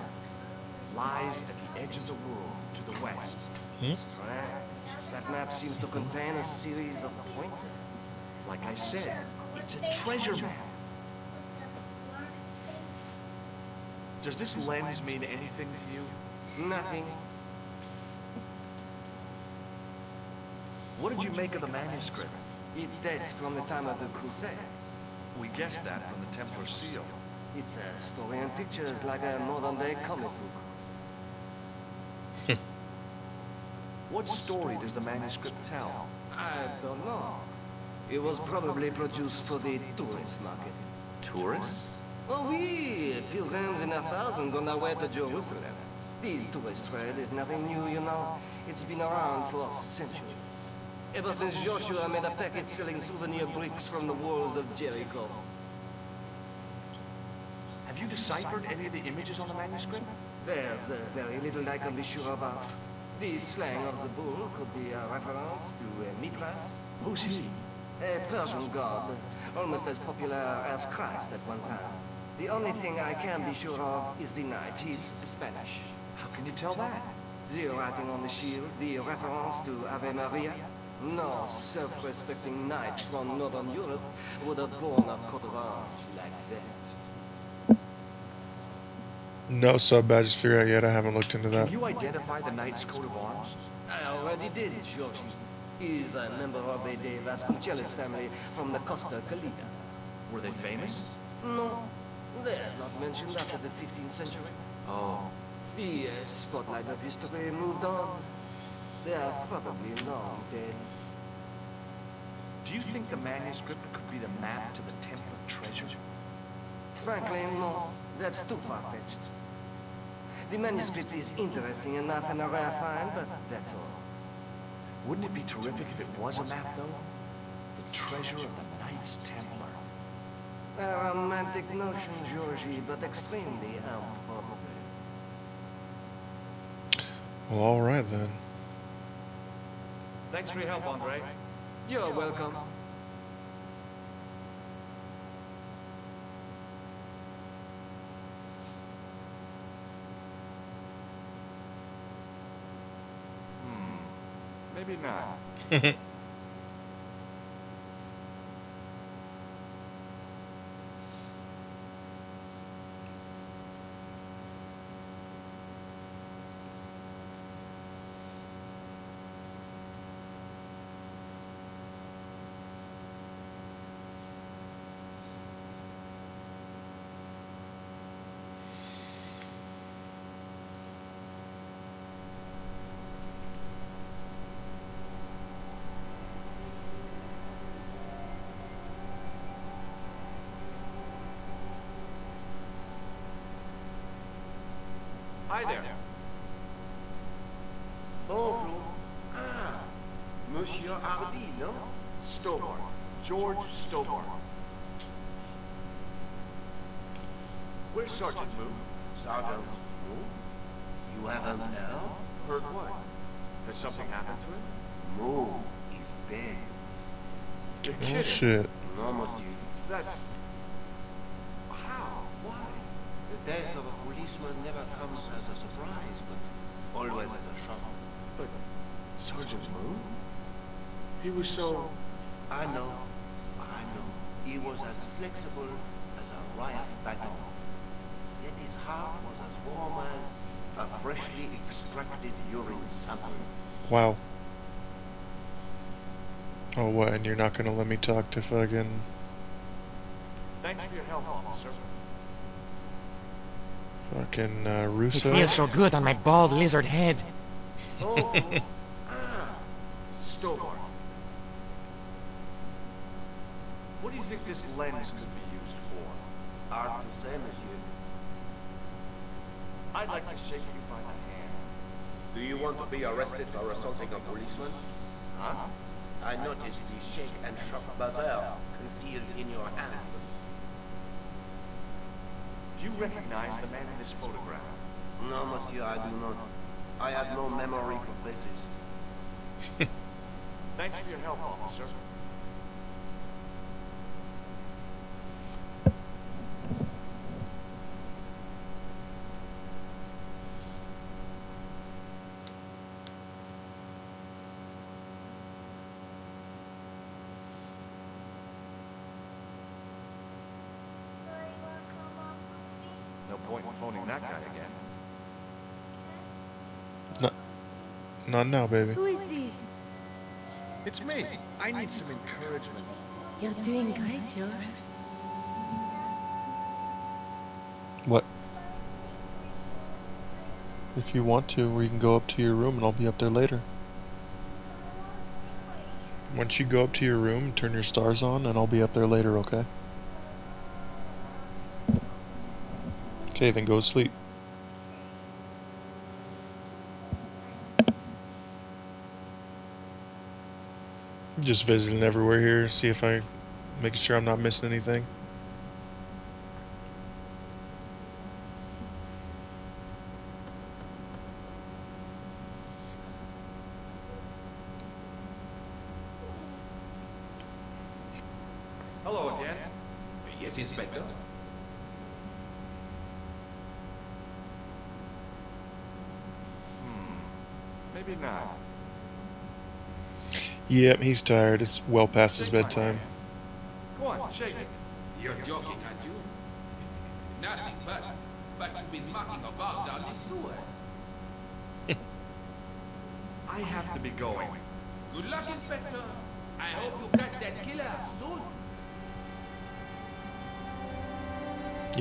Lies at the edge of the world, to the west. Strange. That map seems to contain a series of pointers. Like I said, it's a treasure map. Does this lens mean anything to you? Nothing. What did you make of the manuscript? It dates from the time of the Crusades. We guessed that from the Templar seal. It's a story in pictures like a modern-day comic book. What story does the manuscript tell? I don't know. It was probably produced for the tourist market. Tourists? Oh, oui, pilgrims in 1,000 on their way to Jerusalem. The tourist trade is nothing new, you know. It's been around for centuries. Ever since Joshua made a packet selling souvenir bricks from the walls of Jericho. Have you deciphered any of the images on the manuscript? There's very little I can be sure about. The slang of the bull could be a reference to Mithras. Who's he? A Persian god, almost as popular as Christ at one time. The only thing I can be sure of is the knight. He's Spanish. How can you tell that? The writing on the shield, the reference to Ave Maria. No self-respecting knight from Northern Europe would have borne a coat of arms like that. No sub badges figured out yet. I haven't looked into that. Can you identify the knight's coat of arms? I already did, Georgie. He's a member of the De Vasconcelos family from the Costa Calida. Were they famous? No, they're not mentioned after the 15th century. Oh. The spotlight of history moved on. They are probably long dead. Do you think the manuscript could be the map to the Templar treasure? Frankly, no. That's too far-fetched. The manuscript is interesting enough and a rare find, but that's all. Wouldn't it be terrific if it was a map, though? The treasure of the Knights Templar. A romantic notion, Georgie, but extremely improbable. Well, alright then. Thanks for your help, Andre. You're welcome. Maybe not. Hi there. Bonjour. Ah, Monsieur Hardy, no? Stobart. George Stobart. Where's Sergeant Moo? Sergeant, no? You haven't heard? Heard what? Has something happened to him? No, he's dead. You're Oh kidding. shit. No, monsieur. That's... How? Why? The death of a policeman never comes as a surprise, but always as a shock. But Sergeant Moo? He was so... I know. He was as flexible as a riot baton. Yet his heart was as warm as a freshly extracted urine sample. Wow. Oh, what? And you're not gonna let me talk to fucking... Thanks for your help, officer. Fucking, It Russo? feels so good on my bald lizard head. Oh, Stobart. What do you think this lens could be used for? hard to say, monsieur. I'd like to shake you by the hand. Do you want to be arrested for assaulting a policeman? Huh? I noticed the shake and shock buzzer concealed in your hand. Do you recognize the man in this photograph? No, monsieur, I do not. I have no memory for faces. Thanks for your help, officer. No point in phoning that guy again. Not now, baby. Who is this? It's me. I need some encouragement. You're doing great, George. What? If you want to, we can go up to your room and I'll be up there later. Once you go up to your room, turn your stars on and I'll be up there later, okay? Okay, then go to sleep. Just visiting everywhere here, see if making sure I'm not missing anything. Hello again. Yes, Inspector. Maybe not. Yep, he's tired. It's well past his bedtime. Go on, shake it. You're joking, aren't you? Nothing but you've been mucking about down this sewer. I have to be going. Good luck, Inspector. I hope you catch that killer soon.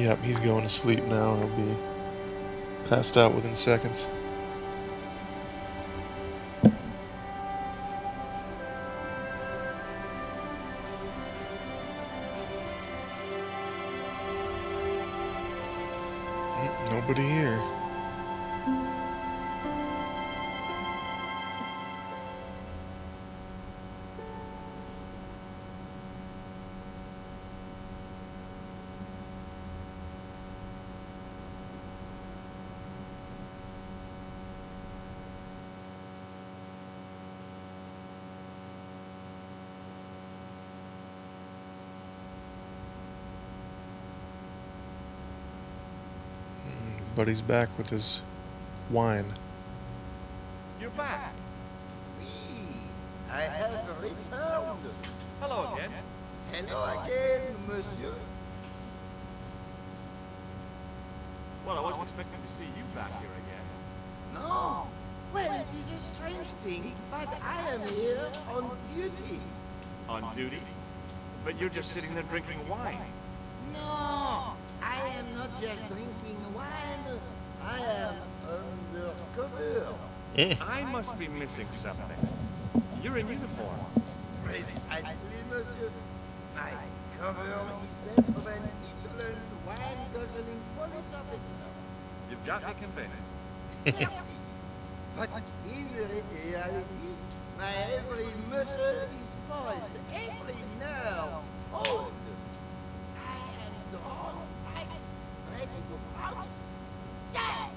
Yep, he's going to sleep now. He'll be passed out within seconds. Nobody here. but he's back with his wine. You're back. I have returned. Hello again. Hello again, monsieur. Well, I wasn't expecting to see you back here again. No. Well, it is a strange thing, but I am here on duty. On duty? But you're just sitting there drinking wine. No, I am not just drinking wine. I am undercover. I must be missing something. You're in uniform. Precisely, monsieur. My cover is that of an insolent, wine-guzzling police officer. You've got me convinced. Merci. But in reality, my every muscle is poised, every nerve hold. I am drawn back, ready to pounce. Yeah!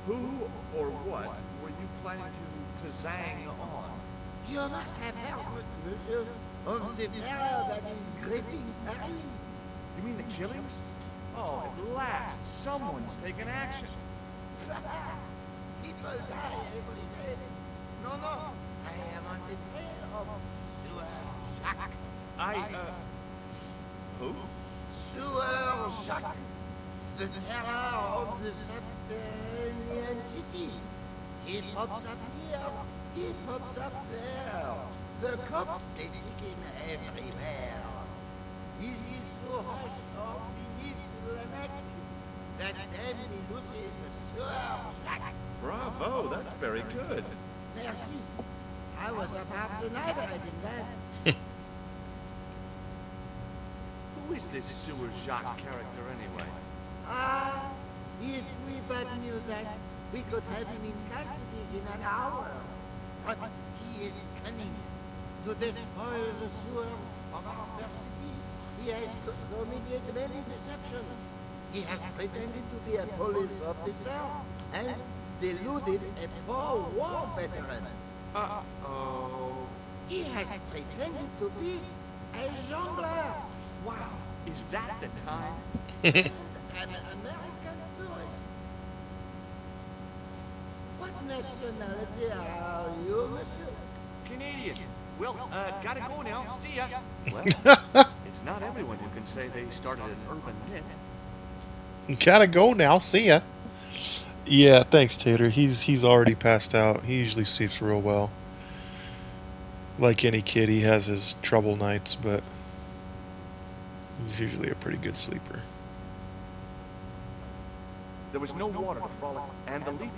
Who or what were you planning to zang on? You must have heard, monsieur, of the terror that is gripping Paris. You mean the killings? Oh, at last, someone's taken action. People die every day. No, I am on the trail of Sewer Jacques. Who? Sewer Jacques, the terror of the subterranean city. He pops up here, he pops up there. The cops, they seek him everywhere. He is so hushed up beneath the neck that then he loses the Sewer Jacques. Bravo, that's very good. Merci. I was up half the night writing that. Who is this Sewer Jacques character anyway? Ah, if we but knew that, we could have him in custody in an hour. But he is cunning. To despoil the sewers of our city, he has committed many deceptions. He has pretended to be a police officer and deluded a poor war veteran. Uh-oh. He has pretended to be a jongleur. Wow, is that the time? An American tourist. What nationality are you, monsieur? Canadian. Well, gotta go now. See ya. Well, it's not everyone who can say they started an urban myth. Gotta go now. See ya. Yeah, thanks, Tater. He's already passed out. He usually sleeps real well. Like any kid, he has his trouble nights, but he's usually a pretty good sleeper. There was no water to frolic, and the leak.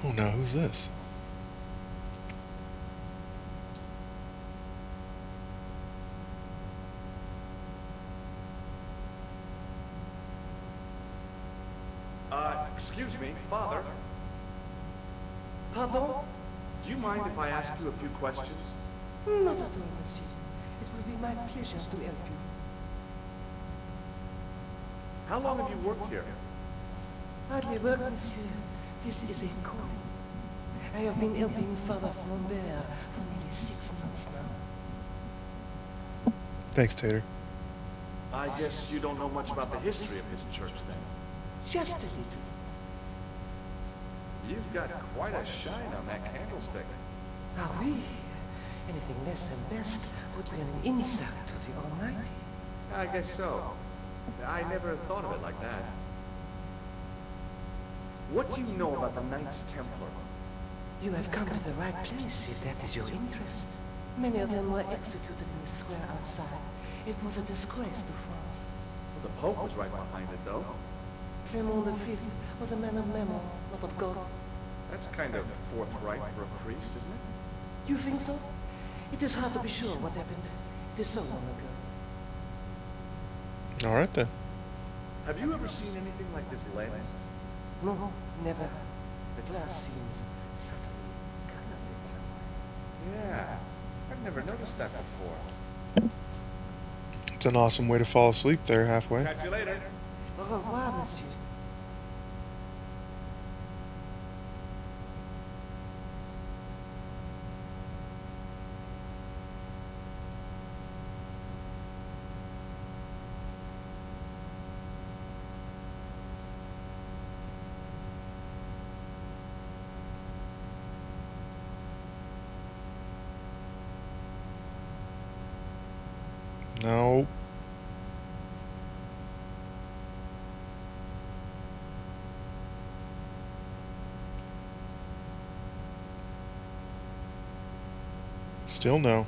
Oh no, who's this? Excuse me, Father. Pardon? Do you mind if I ask you a few questions? Not at all, monsieur. It will be my pleasure to help you. How long have you worked here? Hardly work, monsieur. This is a calling. I have been helping Father Flambert for nearly 6 months now. Thanks, Tater. I guess you don't know much about the history of his church, then. Just a little. You've got quite a shine on that candlestick. Ah oui. Anything less than best would be an insult to the Almighty. I guess so. I never thought of it like that. What do you know about the Knights Templar? You have come to the right place, if that is your interest. Many of them were executed in the square outside. It was a disgrace to France. Well, the Pope was right behind it, though. Clement V was a man of mammon, not of God. That's kind of forthright for a priest, isn't it? You think so? It is hard to be sure what happened. It is so long ago. All right then. Have you ever seen anything like this lens? No, never. The glass seems subtly colored in some way. Yeah, I've never noticed that before. It's an awesome way to fall asleep there halfway. Catch you later. Au revoir, monsieur. No. Still no.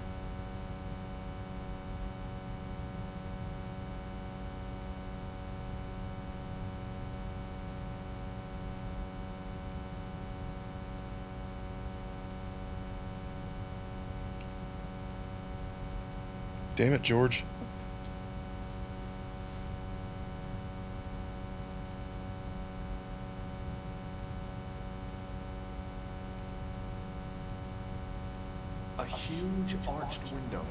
Damn it, George. A huge arched window.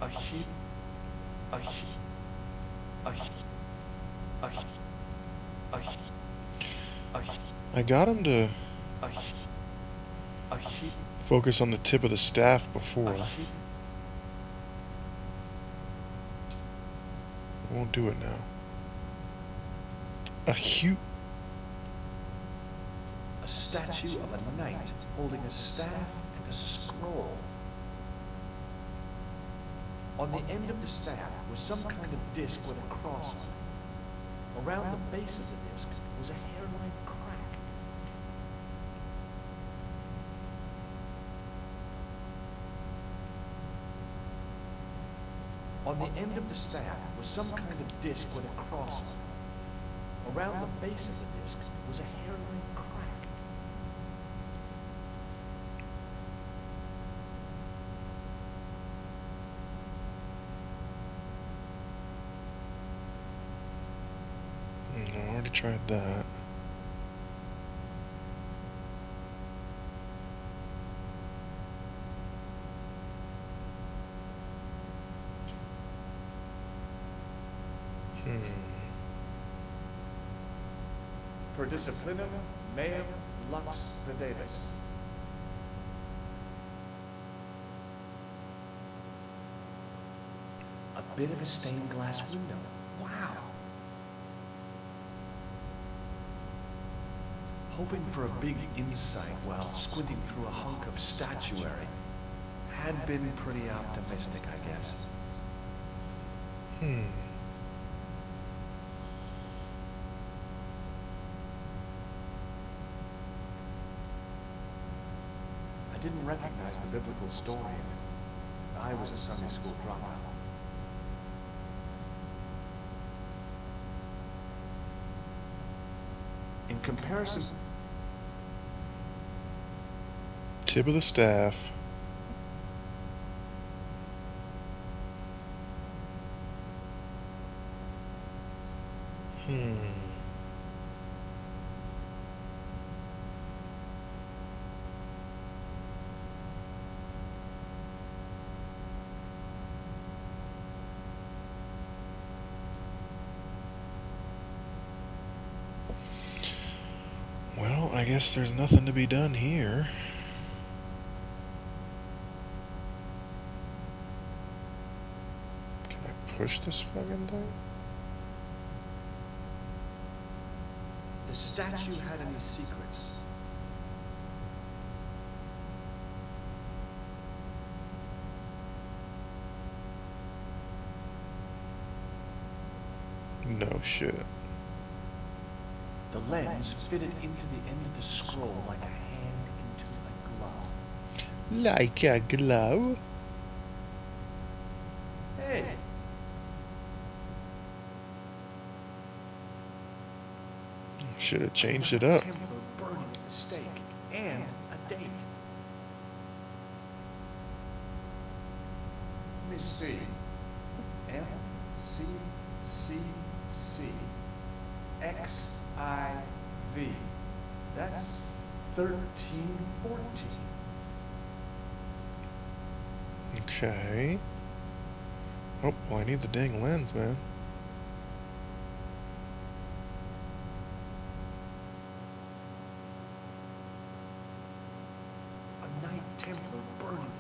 A huge... A huge... A huge... A huge... A huge... A huge... I got him to A huge... A huge... focus on the tip of the staff before. A huge... Won't do it now. A huge... A statue of a knight holding a staff and a scroll. On the end of the staff was some kind of disc with a cross on it. Around the base of the disc was a hairline crack. On the end of the staff was some kind of disc with a cross on it. Around the base of the disc was a hairline crack. I already tried that. Per disciplinum meum lux videvis. A bit of a stained glass window. Wow. Hoping for a big insight while squinting through a hunk of statuary. Had been pretty optimistic, I guess. I didn't recognize the biblical story in it. I was a Sunday school dropout. In comparison... Tip of the staff. Well, I guess there's nothing to be done here. Can I push this fucking thing? The statue had any secrets? No shit. The lens fitted into the end of the scroll like a hand into a glove. Like a glove? Hey! Should have changed it up. Templar burning at the stake, and a date. Let me see. MCCC XIV. That's 1314. Okay. Oh, well, I need the dang lens, man. A Knight Templar burning.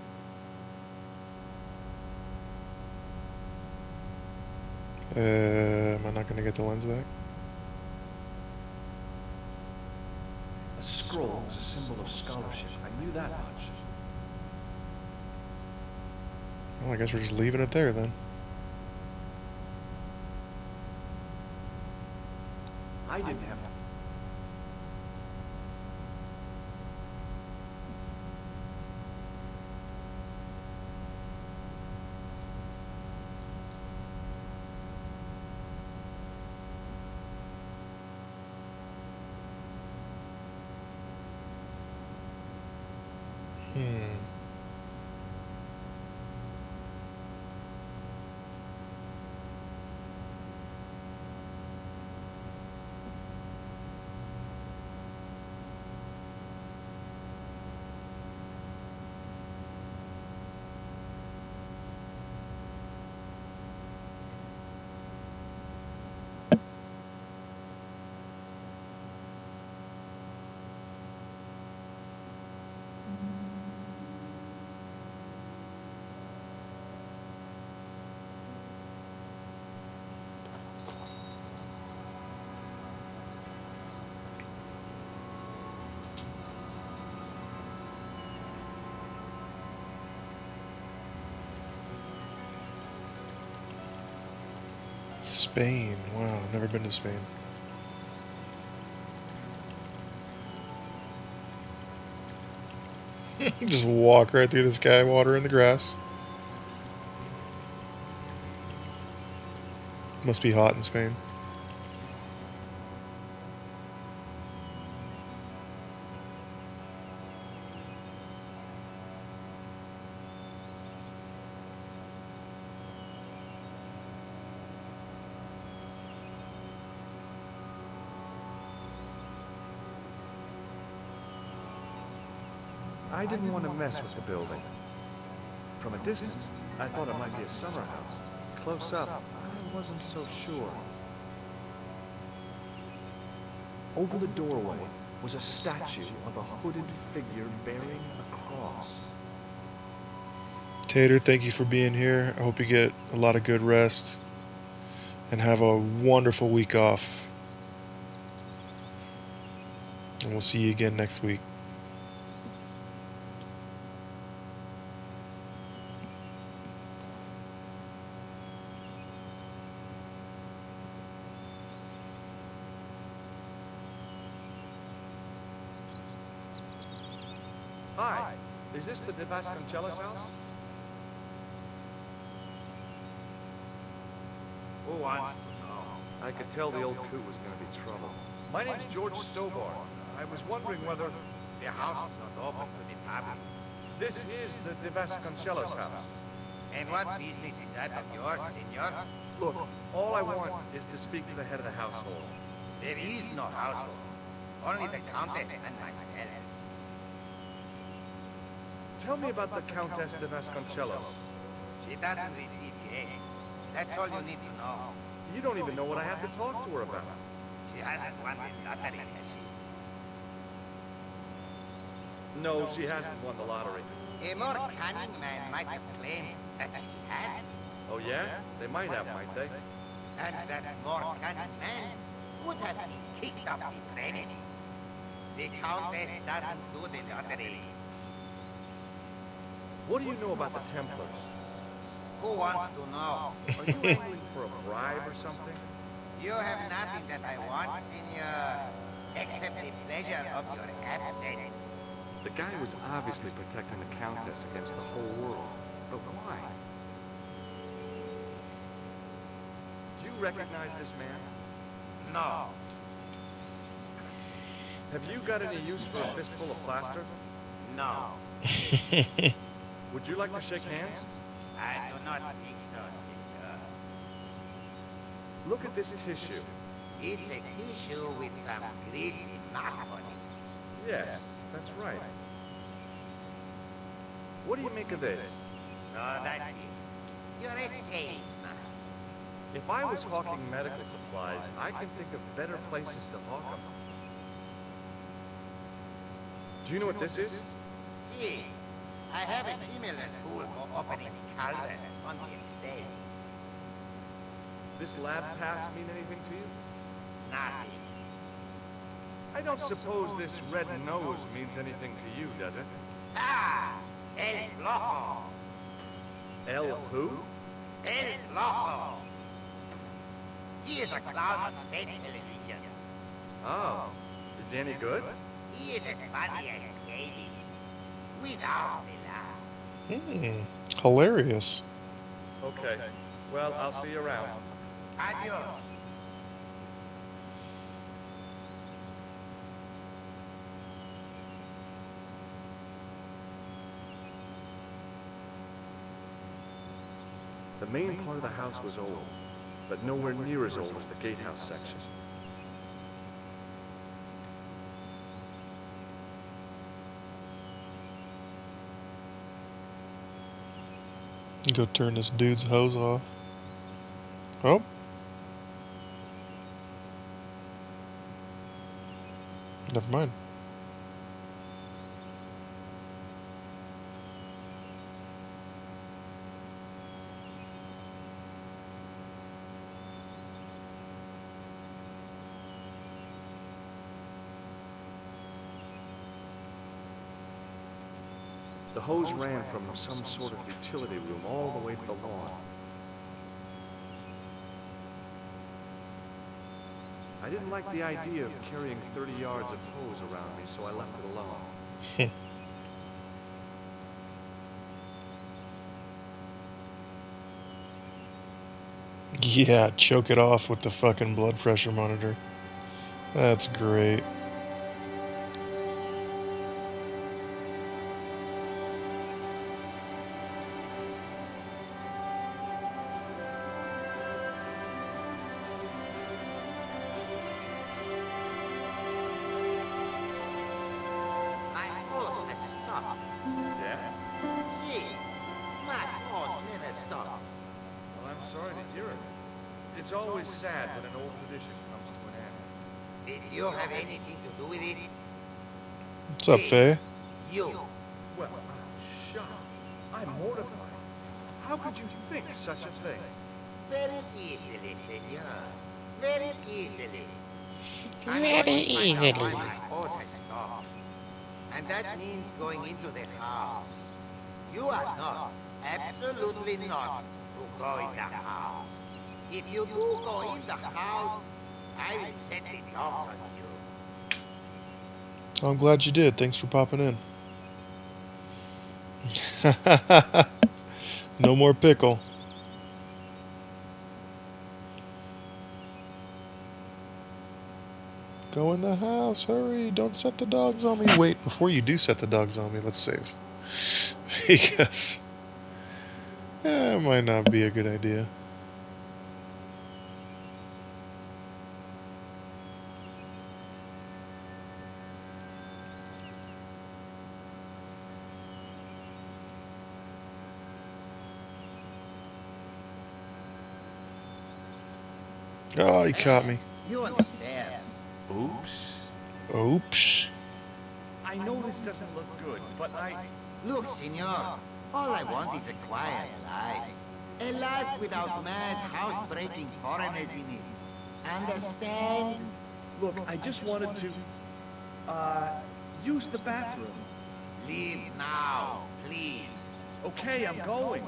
Am I not gonna get the lens back? A scroll was a symbol of scholarship. I knew that much. Well, I guess we're just leaving it there then. I didn't have... Hmm. Spain. Wow, never been to Spain. Just walk right through the sky, water in the grass. Must be hot in Spain. I didn't want to mess with the building. From a distance, I thought it might be a summer house. Close up, I wasn't so sure. Over the doorway was a statue of a hooded figure bearing a cross. Tater, thank you for being here. I hope you get a lot of good rest and have a wonderful week off. And we'll see you again next week. Hi, is this the De Vasconcelos house? Oh, I could tell the old coot was going to be trouble. My name's George Stobar. I was wondering whether... The house is not open to the public. This is the De Vasconcelos house. And what business is that of yours, senor? Look, all I want is to speak to the head of the household. There is no household. Only the Countess and myself. Tell me about the Countess de Vasconcelos. She doesn't receive guests. That's all you need to know. You don't even know what I have to talk to her about. She hasn't won the lottery, has she? No, she hasn't won the lottery. A more cunning man might have claimed that she had. Oh yeah? They might have, might they? And that more cunning man would have been kicked off the premises. The Countess doesn't do the lottery. What do you know about the Templars? Who wants to know? Are you angling for a bribe or something? You have nothing that I want, senor, except the pleasure of your absence. The guy was obviously protecting the Countess against the whole world. But why? Do you recognize this man? No. Have you got any use for a fistful of plaster? No. Would you like to shake hands? I do not think so, senor. Look at this tissue. It's a tissue with some greasy mark on it. Yes, that's right. What do you make of this? So that's it. You're a salesman. If I was hawking medical supplies, I can think of better places to hawk them. Do you know what this is? See, I have a similar tool for opening culverts on the estate. This lab pass mean anything to you? Nothing. I don't suppose this red nose means anything to you, does it? Ah! El Flojo! El who? El Loco. He is a clown on state television. Oh. Is he any good? He is as funny as Katie. Without the laugh. Hilarious. Okay. Well, I'll see you around. Adios. The main part of the house was old, but nowhere near as old as the gatehouse section. Go turn this dude's hose off. Oh. Never mind. The hose ran from some sort of utility room all the way to the lawn. I didn't like the idea of carrying 30 yards of hose around me, so I left it alone. Yeah, choke it off with the fucking blood pressure monitor. That's great. My horse has stopped. Yeah? See, my horse never stops. Well, I'm sorry to hear it. It's always sad when an old tradition comes to an end. Did you have anything to do with it? What's up, Faye? You. Well, I'm shocked. I'm mortified. How could you think such a thing? Very easily, senor. Very easily. Very easily. My horse has stopped. And that means going into the house. You are not, absolutely not, to go in the house. If you do go in the house, I will set the dogs on you. I'm glad you did. Thanks for popping in. No more pickle. Go in the house, hurry, don't set the dogs on me. Wait, before you do set the dogs on me, let's save. Because that might not be a good idea. Oh, he caught me. You understand? Oops. Oops. I know this doesn't look good, but Look, senor, all I want is a quiet life. A life without mad, house-breaking foreigners in it. Understand? Look, I just wanted to, use the bathroom. Leave now, please. Okay, I'm going.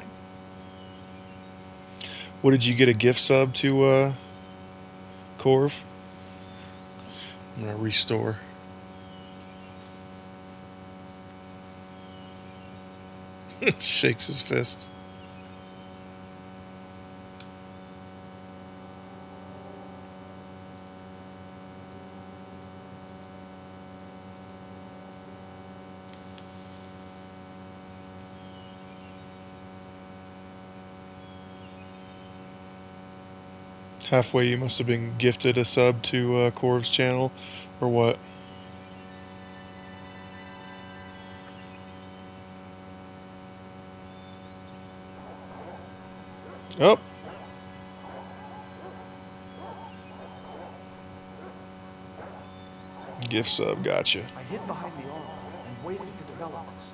What, did you get a gift sub to, Corv? I'm gonna restore. Shakes his fist. Halfway, you must have been gifted a sub to Corv's channel, or what? Oh. Gift sub, gotcha. I hid behind the armor and waited for developments.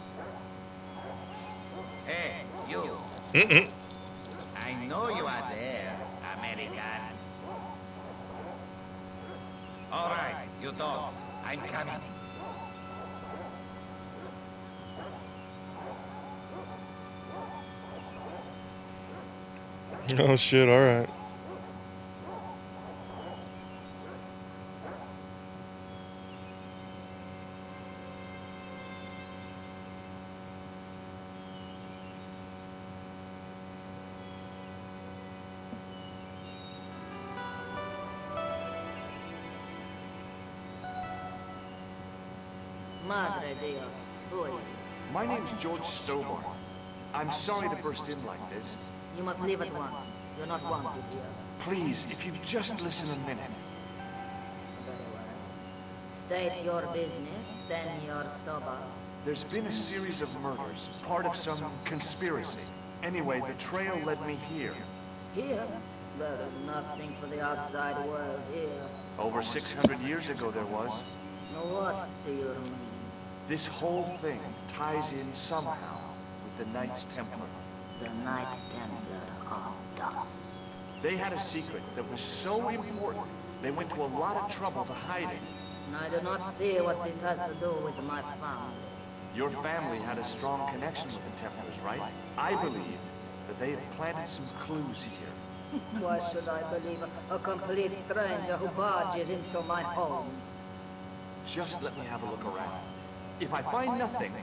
Hey, you. Mm-mm. I know you are there, American. All right, you dogs. I'm coming. Oh shit, alright. Madre Dios, who are you? My name's George Stobart. I'm sorry to burst in like this. You must leave at once. You're not wanted here. Please, if you just listen a minute. Very well. State your business, Senor Stobart. There's been a series of murders, part of some conspiracy. Anyway, the trail led me here. Here? There is nothing for the outside world here. Over 600 years ago there was. What do you mean? This whole thing ties in somehow with the Knights Templar. The Knights Templar are dust. They had a secret that was so important, they went to a lot of trouble to hide it. I do not see what this has to do with my family. Your family had a strong connection with the Templars, right? I believe that they have planted some clues here. Why should I believe a complete stranger who barges into my home? Just let me have a look around. If I find nothing...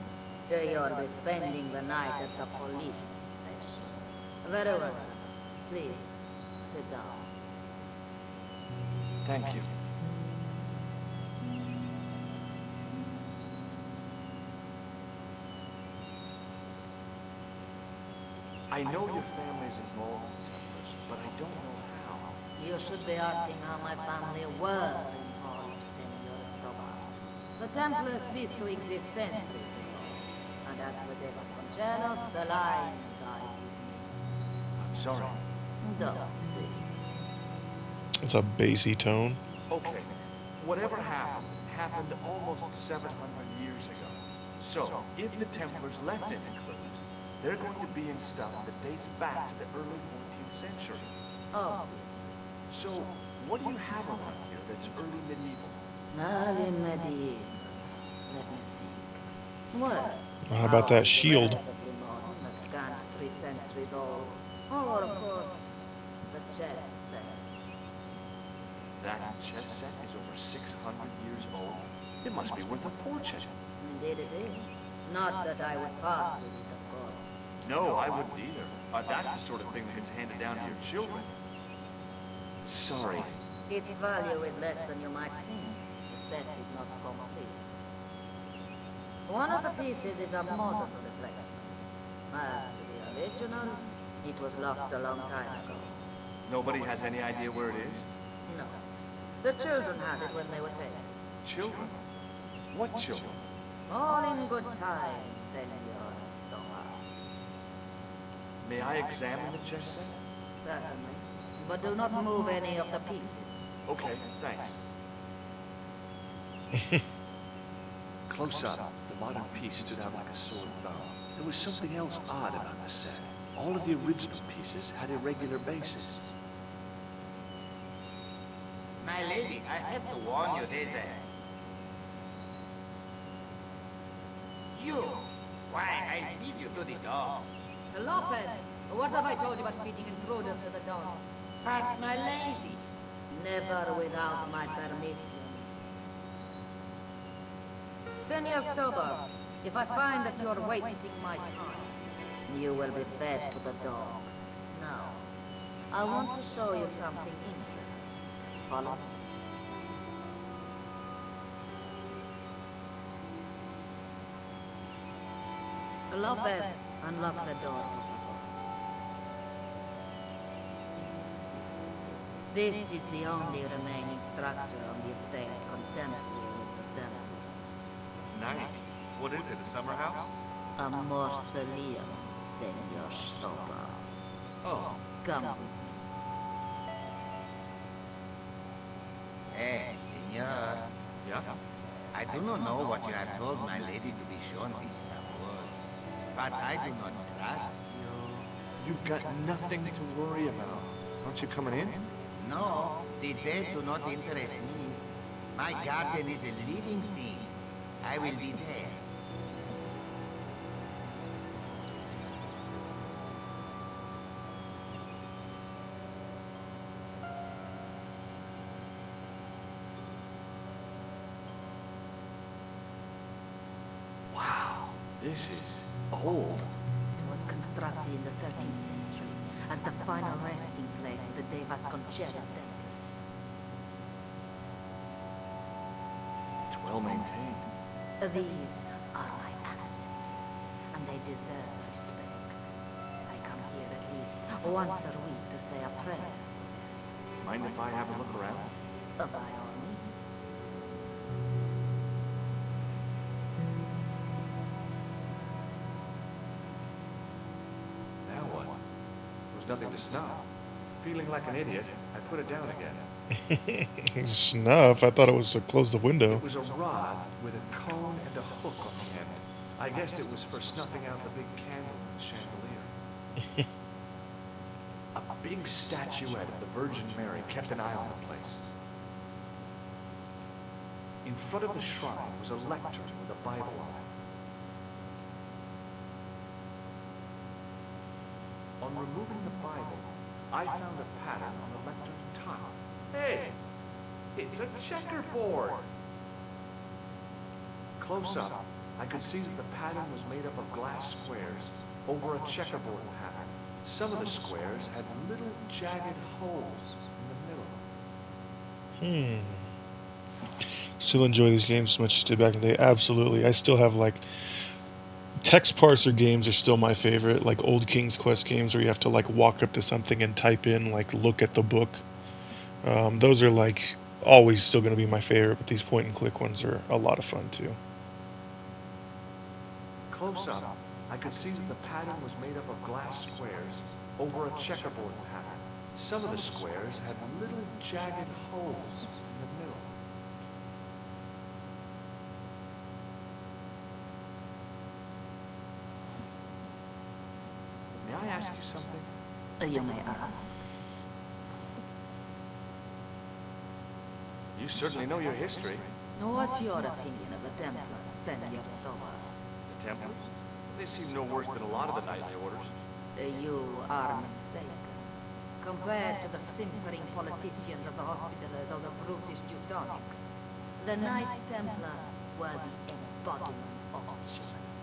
Then you'll be spending the night at the police station. Very well. Please, sit down. Thank you. I know your family's involved in the Templars, but I don't know how. You should be asking how my family were involved, Senor Stobart. The Templars ceased to exist centuries ago. And as for the Vasconcelos, the line died. I'm sorry. Don't be. It's a bassy tone. Okay, whatever happened, happened almost 700 years ago. So, if the Templars left any clues, they're going to be in stuff that dates back to the early 14th century. Obviously. So, what do you have around here that's early medieval? Early medieval. Let me see. Well, How about that shield? relatively modern, a scant 3 centuries old. Or, of course, the chess set. That chess set is over 600 years old. It must be worth a fortune. Indeed it is. Not that I would part with it, of course. No, I wouldn't either. That's the sort of thing that gets handed down to your children. Sorry. Its value is less than you might think. The set is not complete. One of the pieces is a modern replacement. As to the original, it was lost a long time ago. Nobody has any idea where it is? No. The children had it when they were taken. Children? What children? All in good time, Senor Stobart. May I examine the chess set? Certainly. But do not move any of the pieces. Okay, thanks. Close up, the modern piece stood out like a sore thumb. There was something else odd about the set. All of the original pieces had irregular bases. My lady, I have to warn you, there's a... You! Why, I feed you to the dogs. Lopez, what have I told you about feeding intruders to the dog? But, my lady... Never without my permission. Senor Stobart, if I find that you're wasting my time, you will be fed to the dogs. Now, I want to show you something interesting. Follow me. Lopez, unlock the door. This is the only remaining structure on the estate contemporary with the Templars. Nice. What is it, a summer house? A mausoleum, Senor Stobart. Oh. Come with me. Hey, senor. Yeah? I do not know what you have told my lady to be shown this reward, but I do not trust you. You've got nothing to worry about. Aren't you coming in? No, the dead do not interest me. My garden is a living thing. I will be there. This is old. It was constructed in the 13th century as the final resting place of the De Vasconcelos Templars. It's well maintained. These are my ancestors, and they deserve respect. I come here at least once a week to say a prayer. Mind if I have a look around? By all means. Now what? There was nothing to snuff. Feeling like an idiot, I put it down again. Snuff? I thought it was to close the window. It was a rod with a cone and a hook on the end. I guessed it was for snuffing out the big candle in the chandelier. A big statuette of the Virgin Mary kept an eye on the place. In front of the shrine was a lectern with a Bible on it. On removing the Bible, I found a pattern on the lectern top. Hey! It's a checkerboard! Close up, I could see that the pattern was made up of glass squares over a checkerboard pattern. Some of the squares had little jagged holes in the middle. Still enjoy these games as much as I did back in the day. Absolutely. I still have like text parser games are still my favorite, like old King's Quest games where you have to like walk up to something and type in, like look at the book. Those are like always still going to be my favorite, but these point and click ones are a lot of fun too. Close up, I could see that the pattern was made up of glass squares over a checkerboard pattern. Some of the squares had little jagged holes in the middle. May I ask you something? You may ask. You certainly know your history. What's your opinion of the Templars, Senor Stover? The Templars? They seem no worse than a lot of the knightly orders. You are mistaken. Compared to the simpering politicians of the Hospitallers or the brutish Teutonics, the Knights Templar were the embodiment of chivalry.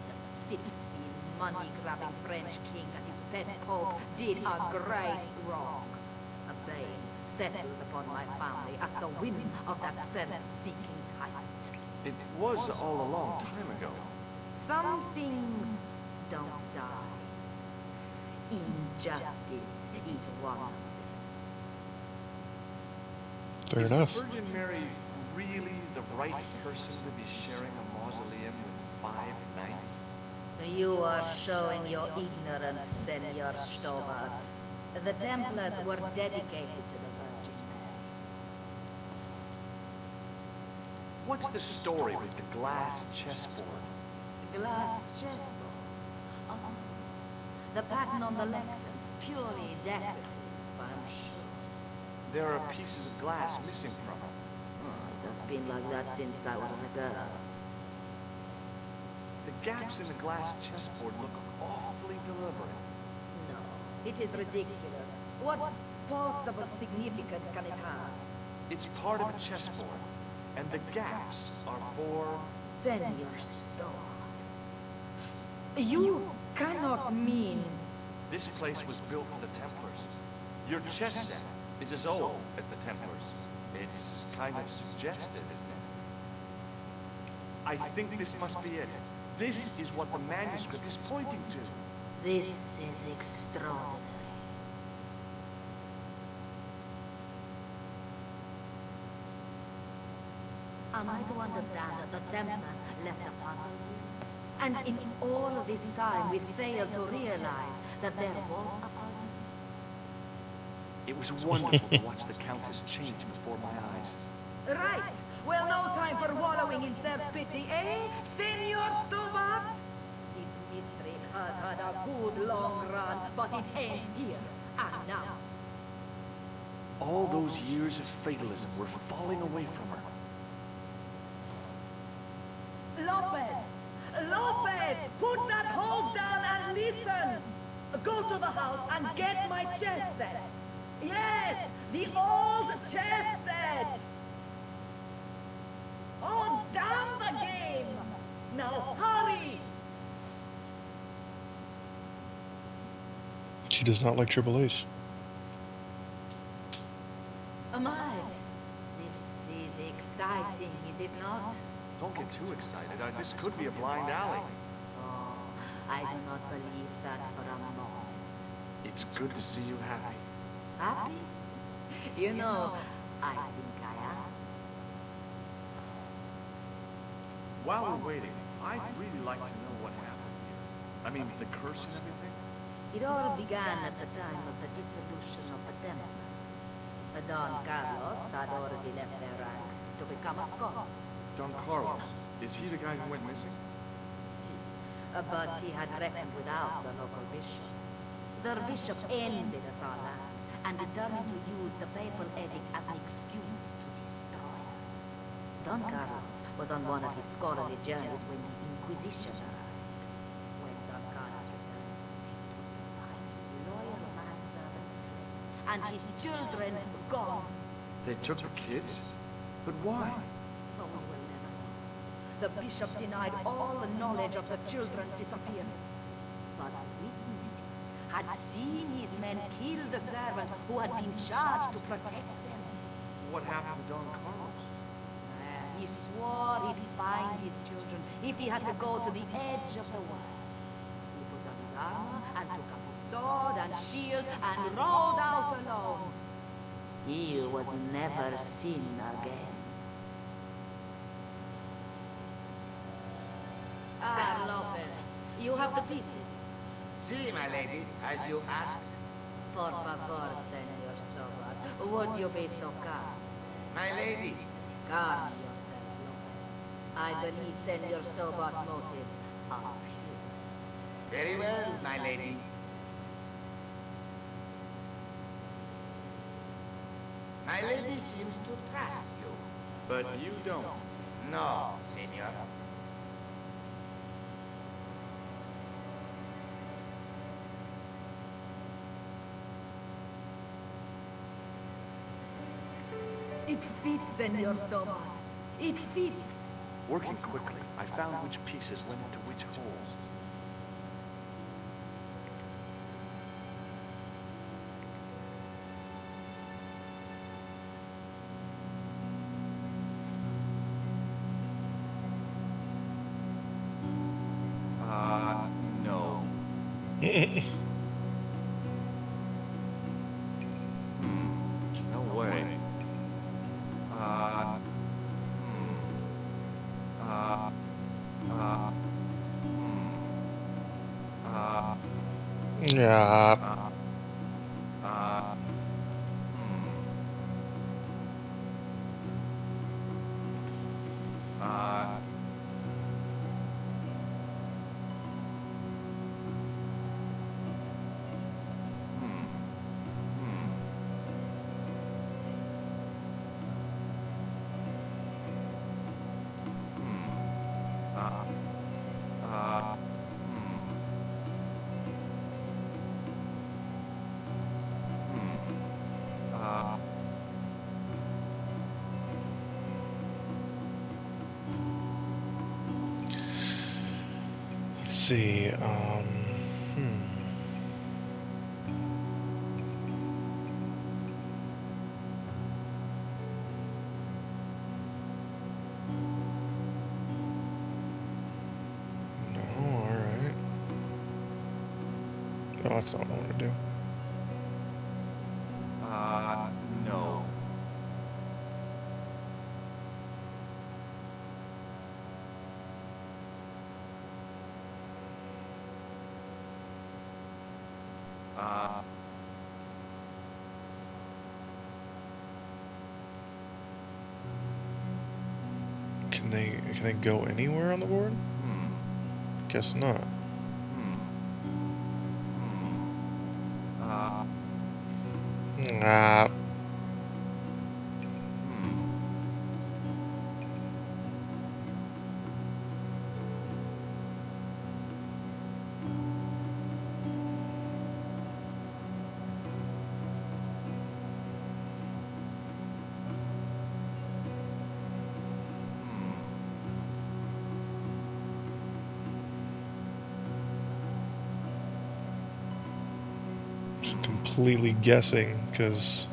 The filthy, money-grabbing French king and his pet pope did a great wrong. They settled upon my family at the whim of that self-seeking tyrant. It was all a long time ago. Some things don't die. Injustice is one of them. Fair enough. Is the Virgin Mary really the right person to be sharing a mausoleum with 5 knights? You are showing your ignorance, Senor Stobart. The Templars were dedicated to the Virgin Mary. What's the story with the glass chessboard? Glass chessboard. Oh. The pattern on the lectern, purely decorative, I'm sure. There are pieces of glass missing from it. Oh, it's been like that since I was a girl. The gaps in the glass chessboard look awfully deliberate. No, it is ridiculous. What possible significance can it have? It's part of a chessboard, and the gaps are for... Senor Stone. You cannot mean... This place was built for the Templars. Your chess set is as old as the Templars. It's kind of suggestive, isn't it? I think this must be it. This is what the manuscript is pointing to. This is extraordinary. Am I to understand that the Templar left a puzzle here? And in all of this time we failed to realize that there was a puzzle? It was wonderful to watch the Countess change before my eyes. Right! Well, no time for wallowing in self-pity, eh, Senor Stobart? This mystery has had a good long run, but it ends here, and now. All those years of fatalism were falling away from her. Lopez! Lopez! Put that hose down and listen! Go to the house and get my chess set! Yes! The old chess set! Oh, damn the game! Now hurry! She does not like Triple H. My, this is exciting, is it not? Don't get too excited. This could be a blind alley. Oh, I do not believe that for a moment. It's good to see you happy. Happy? You know, I think I am. While we're waiting, I'd really like to know what happened here. I mean, the curse and everything? It all began at the time of the dissolution of the Templars. Don Carlos had already left their ranks to become a scholar. Don Carlos. Is he the guy who went missing? But he had reckoned without the local bishop. The bishop ended it all that and determined to use the papal edict as an excuse to destroy us. Don Carlos was on one of his scholarly journeys when the Inquisition arrived. When Don Carlos returned, he took to find his loyal manservant slain, and his children gone. They took the kids? But why? Oh, we will never know. The bishop denied all the knowledge of the children's disappearance. But witnesses had seen his men kill the servant who had been charged to protect them. What happened to Don Carlos? He swore he'd find his children if he had to go to the edge of the world. He put on his armor and took up his sword and shield and rode out alone. He was never seen again. Ah, Lopez, you have the pieces. See, my lady, as you asked. Por favor, Senor Stobart, would you be so kind? My lady. Calm yourself, Lopez. I believe Senor Stobart's motives are pure. Very well, my lady. My lady seems to trust you. But you don't. No, senor. It fits, Senor Stobart. It fits. Working quickly, I found which pieces went into which holes. No. No way. Yeah. Let's see. No, all right. No, that's not what I want to do. No. Can they go anywhere on the board? Guess not. Ah. completely guessing because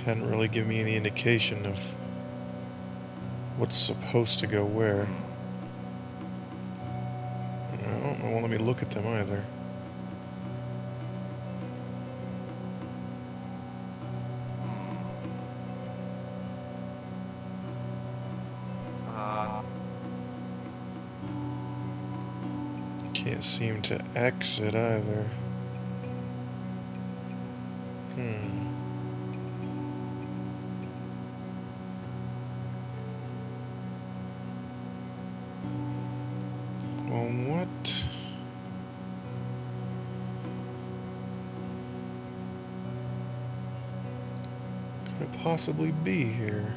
hadn't really given me any indication of what's supposed to go where. It won't let me look at them either. Can't seem to exit either. Well, what? Could it possibly be here?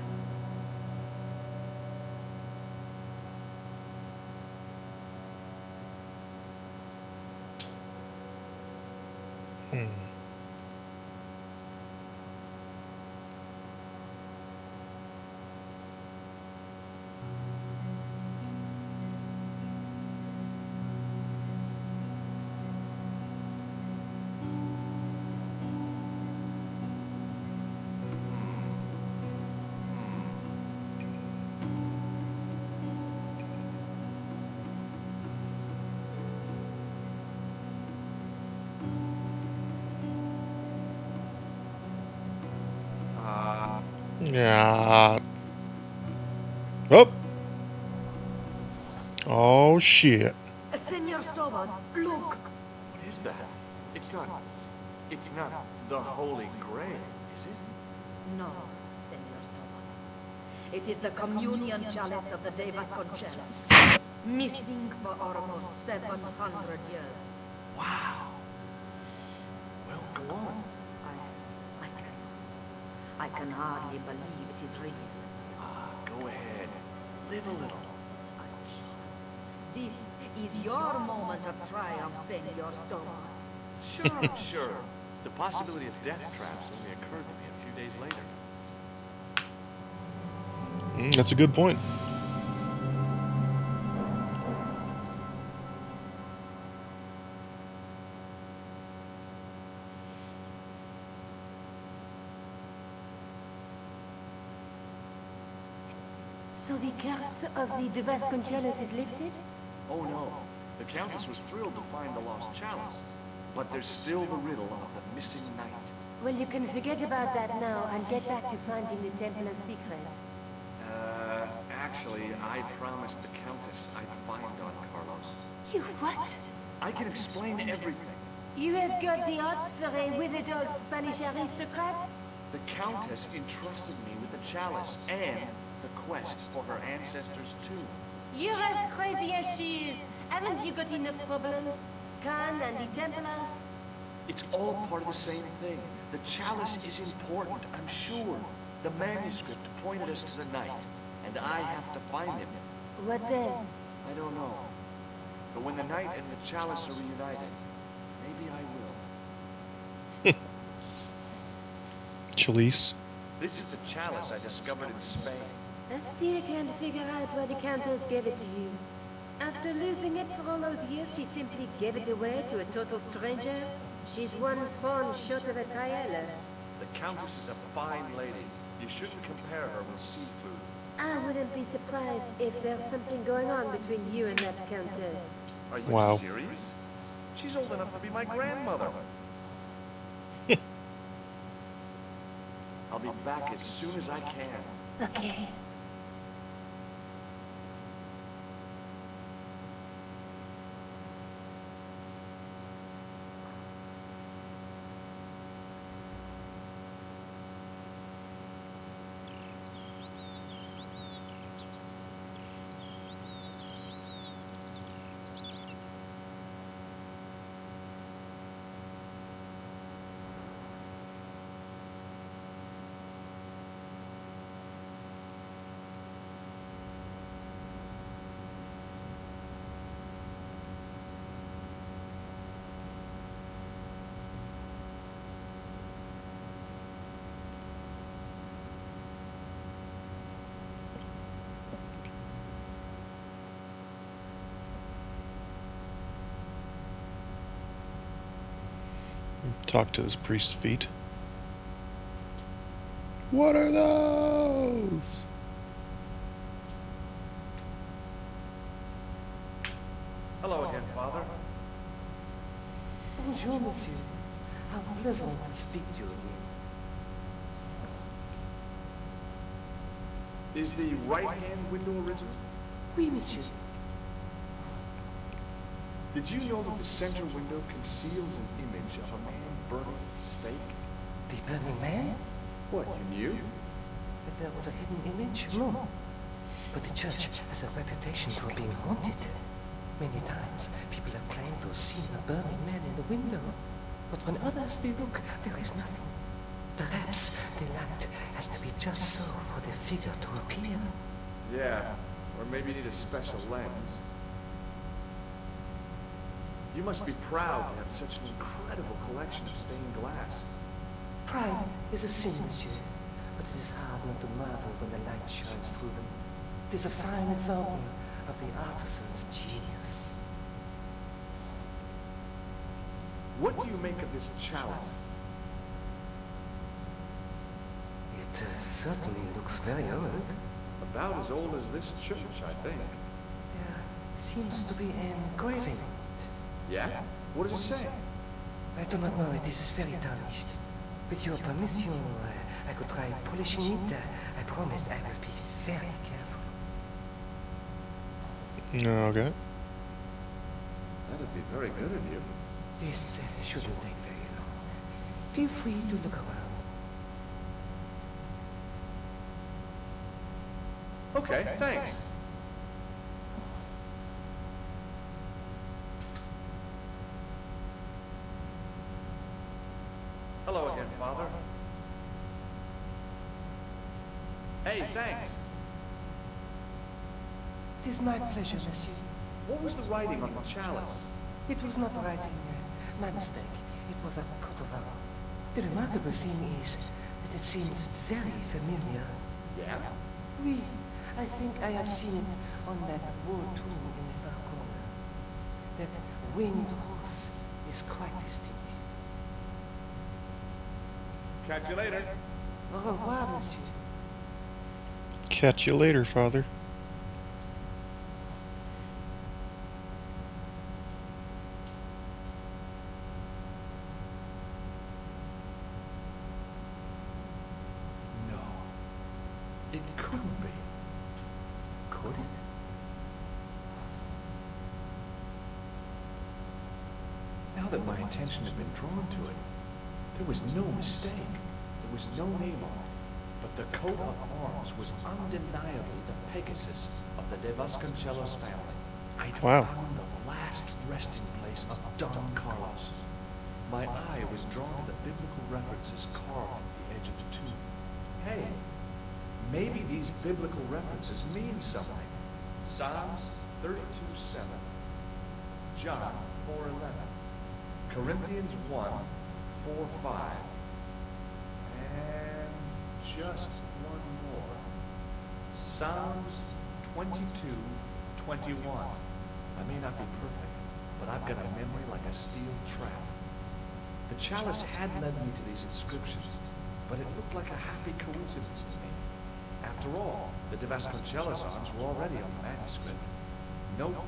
Yeah. Oh. Oh shit. Senor Stoban, look. What is that? It's not the Holy Grail, is it? No, Senor Stoban. It is the communion chalice of the De Vasconcelos. Missing for almost 700 years. Wow. Well, go on. I can hardly believe it is real. Go ahead. Live a little. This is your moment of triumph, Senor Stoban. Sure, sure. The possibility of death traps only occurred to me a few days later. That's a good point. So the curse of the De Vasconcelos is lifted? Oh no. The Countess was thrilled to find the lost chalice. But there's still the riddle of the missing knight. Well, you can forget about that now and get back to finding the Templar's secret. Actually, I promised the Countess I'd find Don Carlos. You what? I can explain everything. You have got the odds for a withered old Spanish aristocrat? The Countess entrusted me with the chalice and the quest for her ancestors' tomb. You're as crazy as she is. Haven't you got enough problems? Khan and the Templars? It's all part of the same thing. The chalice is important, I'm sure. The manuscript pointed us to the knight, and I have to find him. What then? I don't know. But when the knight and the chalice are reunited, maybe I will. Chalice. This is the chalice I discovered in Spain. I still can't figure out why the Countess gave it to you. After losing it for all those years, she simply gave it away to a total stranger? She's one pawn short of a Cayella. The Countess is a fine lady. You shouldn't compare her with seafood. I wouldn't be surprised if there's something going on between you and that Countess. Are you Wow. serious? She's old enough to be my grandmother. I'll be back as soon as I can. Okay. talk to this priest's feet. What are those? Hello again, Father. Bonjour, monsieur. How pleasant to speak to you again. Is the right-hand window original? Oui, monsieur. Did you know that the center window conceals an image of a man burning at the stake? The burning man? What, you knew? That there was a hidden image? No. But the church has a reputation for being haunted. Many times, people have claimed to have seen a burning man in the window. But when others they look, there is nothing. Perhaps the light has to be just so for the figure to appear. Yeah, or maybe you need a special lens. You must be proud to have such an incredible collection of stained glass. Pride is a sin, monsieur. But it is hard not to marvel when the light shines through them. It is a fine example of the artisan's genius. What do you make of this chalice? It certainly looks very old. About as old as this church, I think. There seems to be an engraving on it. Yeah? What does it say? I do not know, it is very tarnished. With your permission, I could try polishing it. I promise I will be very careful. Okay. That'd be very good of you. This shouldn't take very long. Feel free to look around. Okay, thanks. Hello again, Father. Hey, thanks. It is my pleasure, monsieur. What was the writing on the chalice? It was not writing, my mistake. It was a coat of arms. The remarkable thing is that it seems very familiar. Yeah? Oui, I think I have seen it on that war tomb in the far corner. That winged horse is quite distinct. Catch you later. Au revoir, monsieur. Catch you later, Father. No. It couldn't be. Could it? Now that my attention had been drawn to it, there was no mistake. There was no name on it. But the coat of arms was undeniably the Pegasus of the De Vasconcelos family. I'd found the last resting place of Don Carlos. My eye was drawn to the biblical references carved at the edge of the tomb. Hey, maybe these biblical references mean something. Psalms 32:7, John 4:11, Corinthians 1:4-5, and just one more. Psalms 22:21. I may not be perfect, but I've got a memory like a steel trap. The chalice had led me to these inscriptions, but it looked like a happy coincidence to me. After all, the De Vasconcelos arms were already on the manuscript. Nope,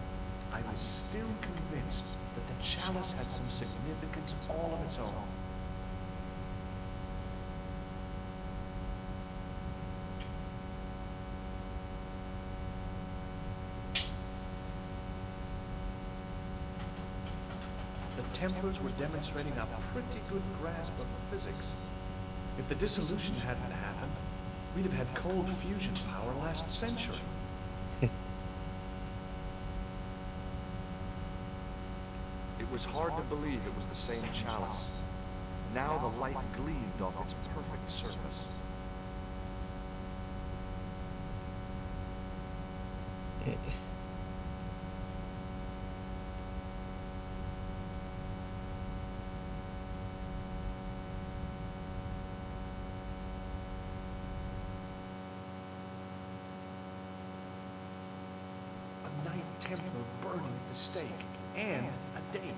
I was still convinced that the chalice had some significance all of its own. The Templars were demonstrating a pretty good grasp of physics. If the dissolution hadn't happened, we'd have had cold fusion power last century. It was hard to believe it was the same chalice. Now the light gleamed off its perfect surface. A Knight Templar burning at the stake, and a date.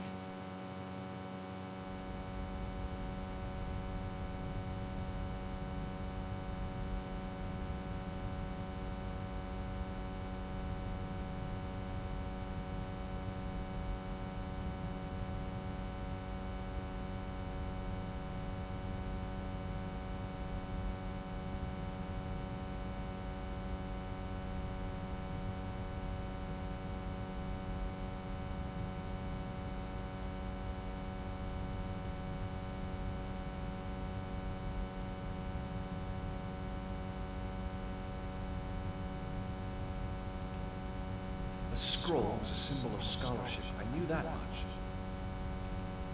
scroll was a symbol of scholarship. I knew that much.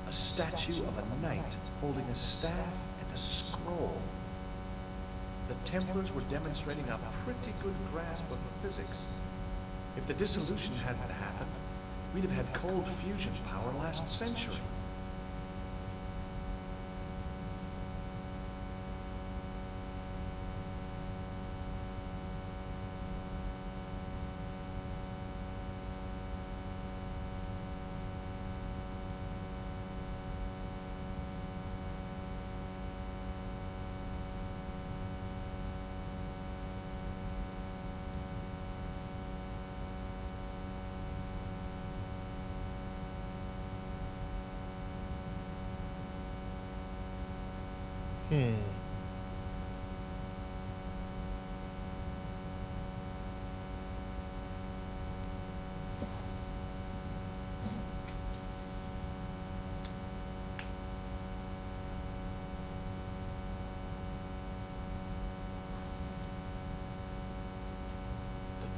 A statue of a knight holding a staff and a scroll. The Templars were demonstrating a pretty good grasp of physics. If the dissolution hadn't happened, we'd have had cold fusion power last century.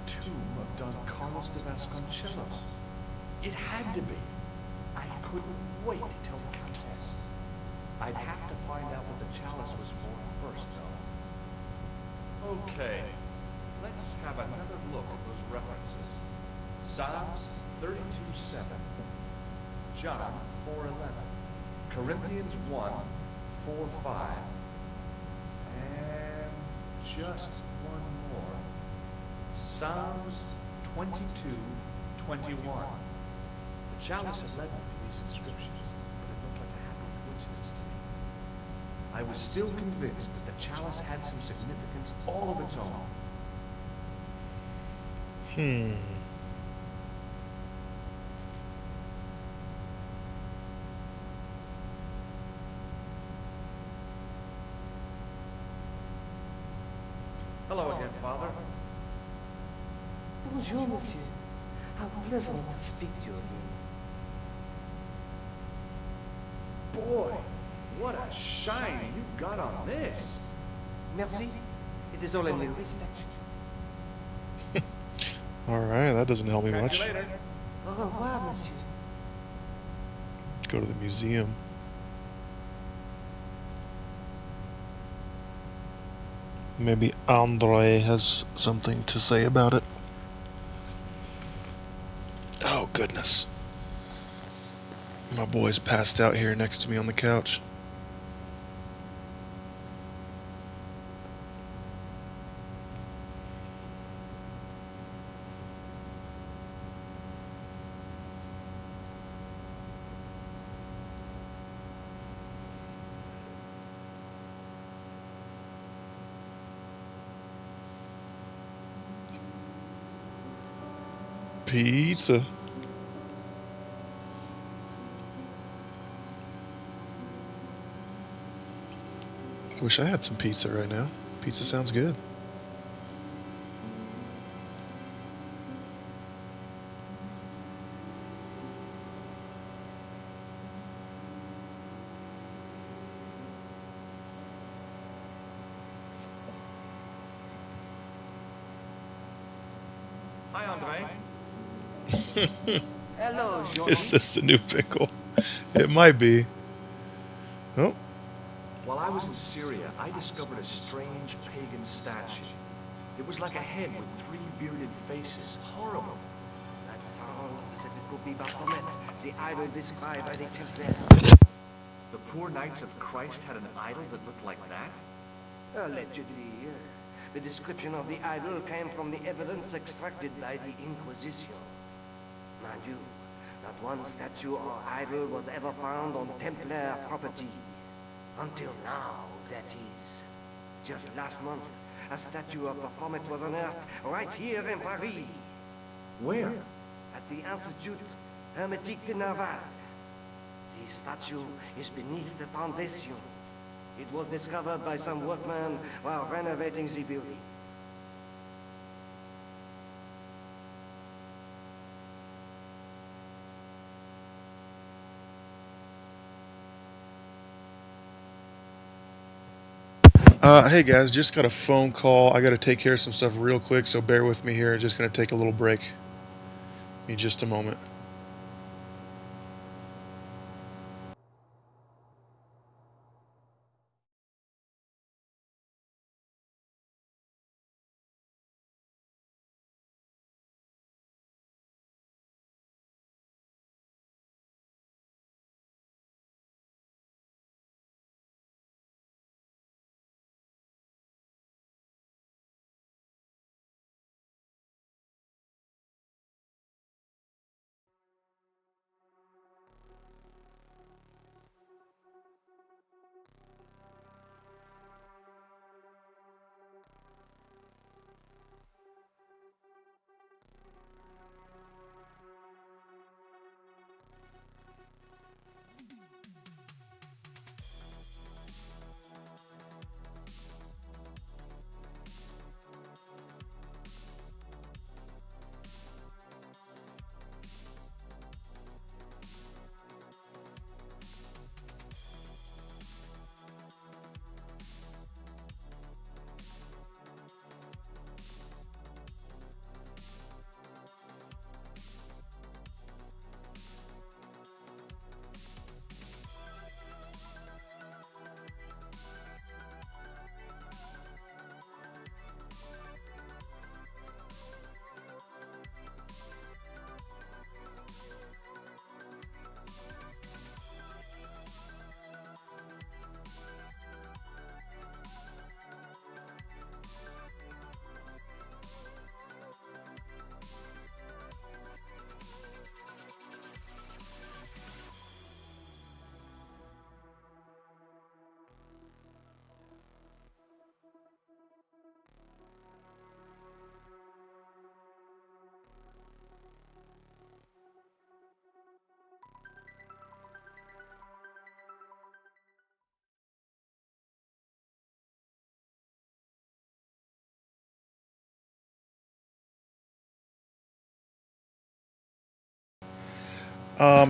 Tomb of Don Carlos de Vasconcelos. It had to be. I couldn't wait to tell the Countess. I'd have to find out what the chalice was for first, though. Okay, let's have another look at those references. Psalms 32:7, John 4:11, Corinthians 1:4-5, and just one more. Psalms 22:21. The chalice had led me to these inscriptions, but it looked like a happy coincidence to me. I was still convinced that the chalice had some significance all of its own. Hello again, Father. Bonjour, monsieur. How pleasant to speak to you again. Boy, what a shine you got on this. Merci. It is all in the statue. Alright, that doesn't help me Catch much. you later. Au revoir, monsieur. Go to the museum. Maybe Andre has something to say about it. Oh, goodness. My boy's passed out here next to me on the couch. Pizza. Wish I had some pizza right now. Pizza sounds good. Hi, Andre. Hello, Jean. Is this the new pickle? It might be. Oh. While I was in Syria, I discovered a strange pagan statue. It was like a head with 3 bearded faces. Horrible. That sounds as if it could be Baphomet, the idol described by the Templars. The poor Knights of Christ had an idol that looked like that? Allegedly, the description of the idol came from the evidence extracted by the Inquisition. Mind you, not one statue or idol was ever found on Templar property. Until now, that is. Just last month, a statue of Baphomet was unearthed right here in Paris. Where? At the Institut Hermétique de Navarre. The statue is beneath the foundation. It was discovered by some workmen while renovating the building. Hey guys, just got a phone call. I gotta take care of some stuff real quick, so bear with me here. Just gonna take a little break. Give me just a moment.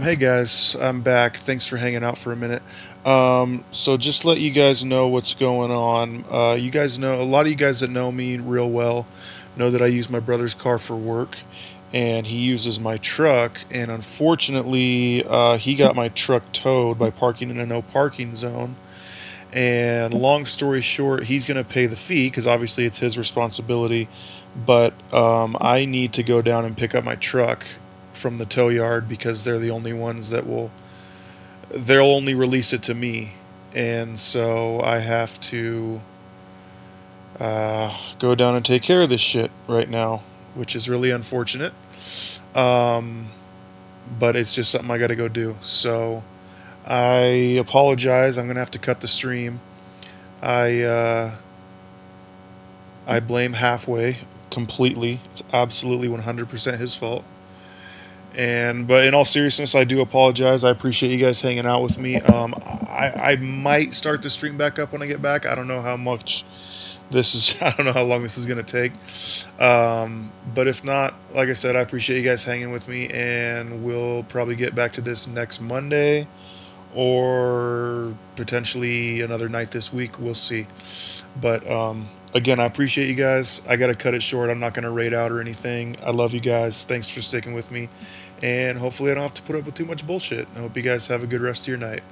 Hey guys, I'm back. Thanks for hanging out for a minute. So just let you guys know what's going on. You guys know, a lot of you guys that know me real well know that I use my brother's car for work, and he uses my truck. And unfortunately, he got my truck towed by parking in a no parking zone. And long story short, he's going to pay the fee because obviously it's his responsibility. But I need to go down and pick up my truck from the tow yard because they're the only ones that they'll only release it to me. And so I have to go down and take care of this shit right now, which is really unfortunate. But it's just something I got to go do. So I apologize. I'm going to have to cut the stream. I blame Halfway completely. It's absolutely 100% his fault. But in all seriousness, I do apologize. I appreciate you guys hanging out with me. I might start the stream back up when I get back. I don't know how much this is. I don't know how long this is gonna take. But if not, like I said, I appreciate you guys hanging with me, and we'll probably get back to this next Monday, or potentially another night this week. We'll see. But again, I appreciate you guys. I got to cut it short. I'm not going to raid out or anything. I love you guys. Thanks for sticking with me. And hopefully I don't have to put up with too much bullshit. I hope you guys have a good rest of your night.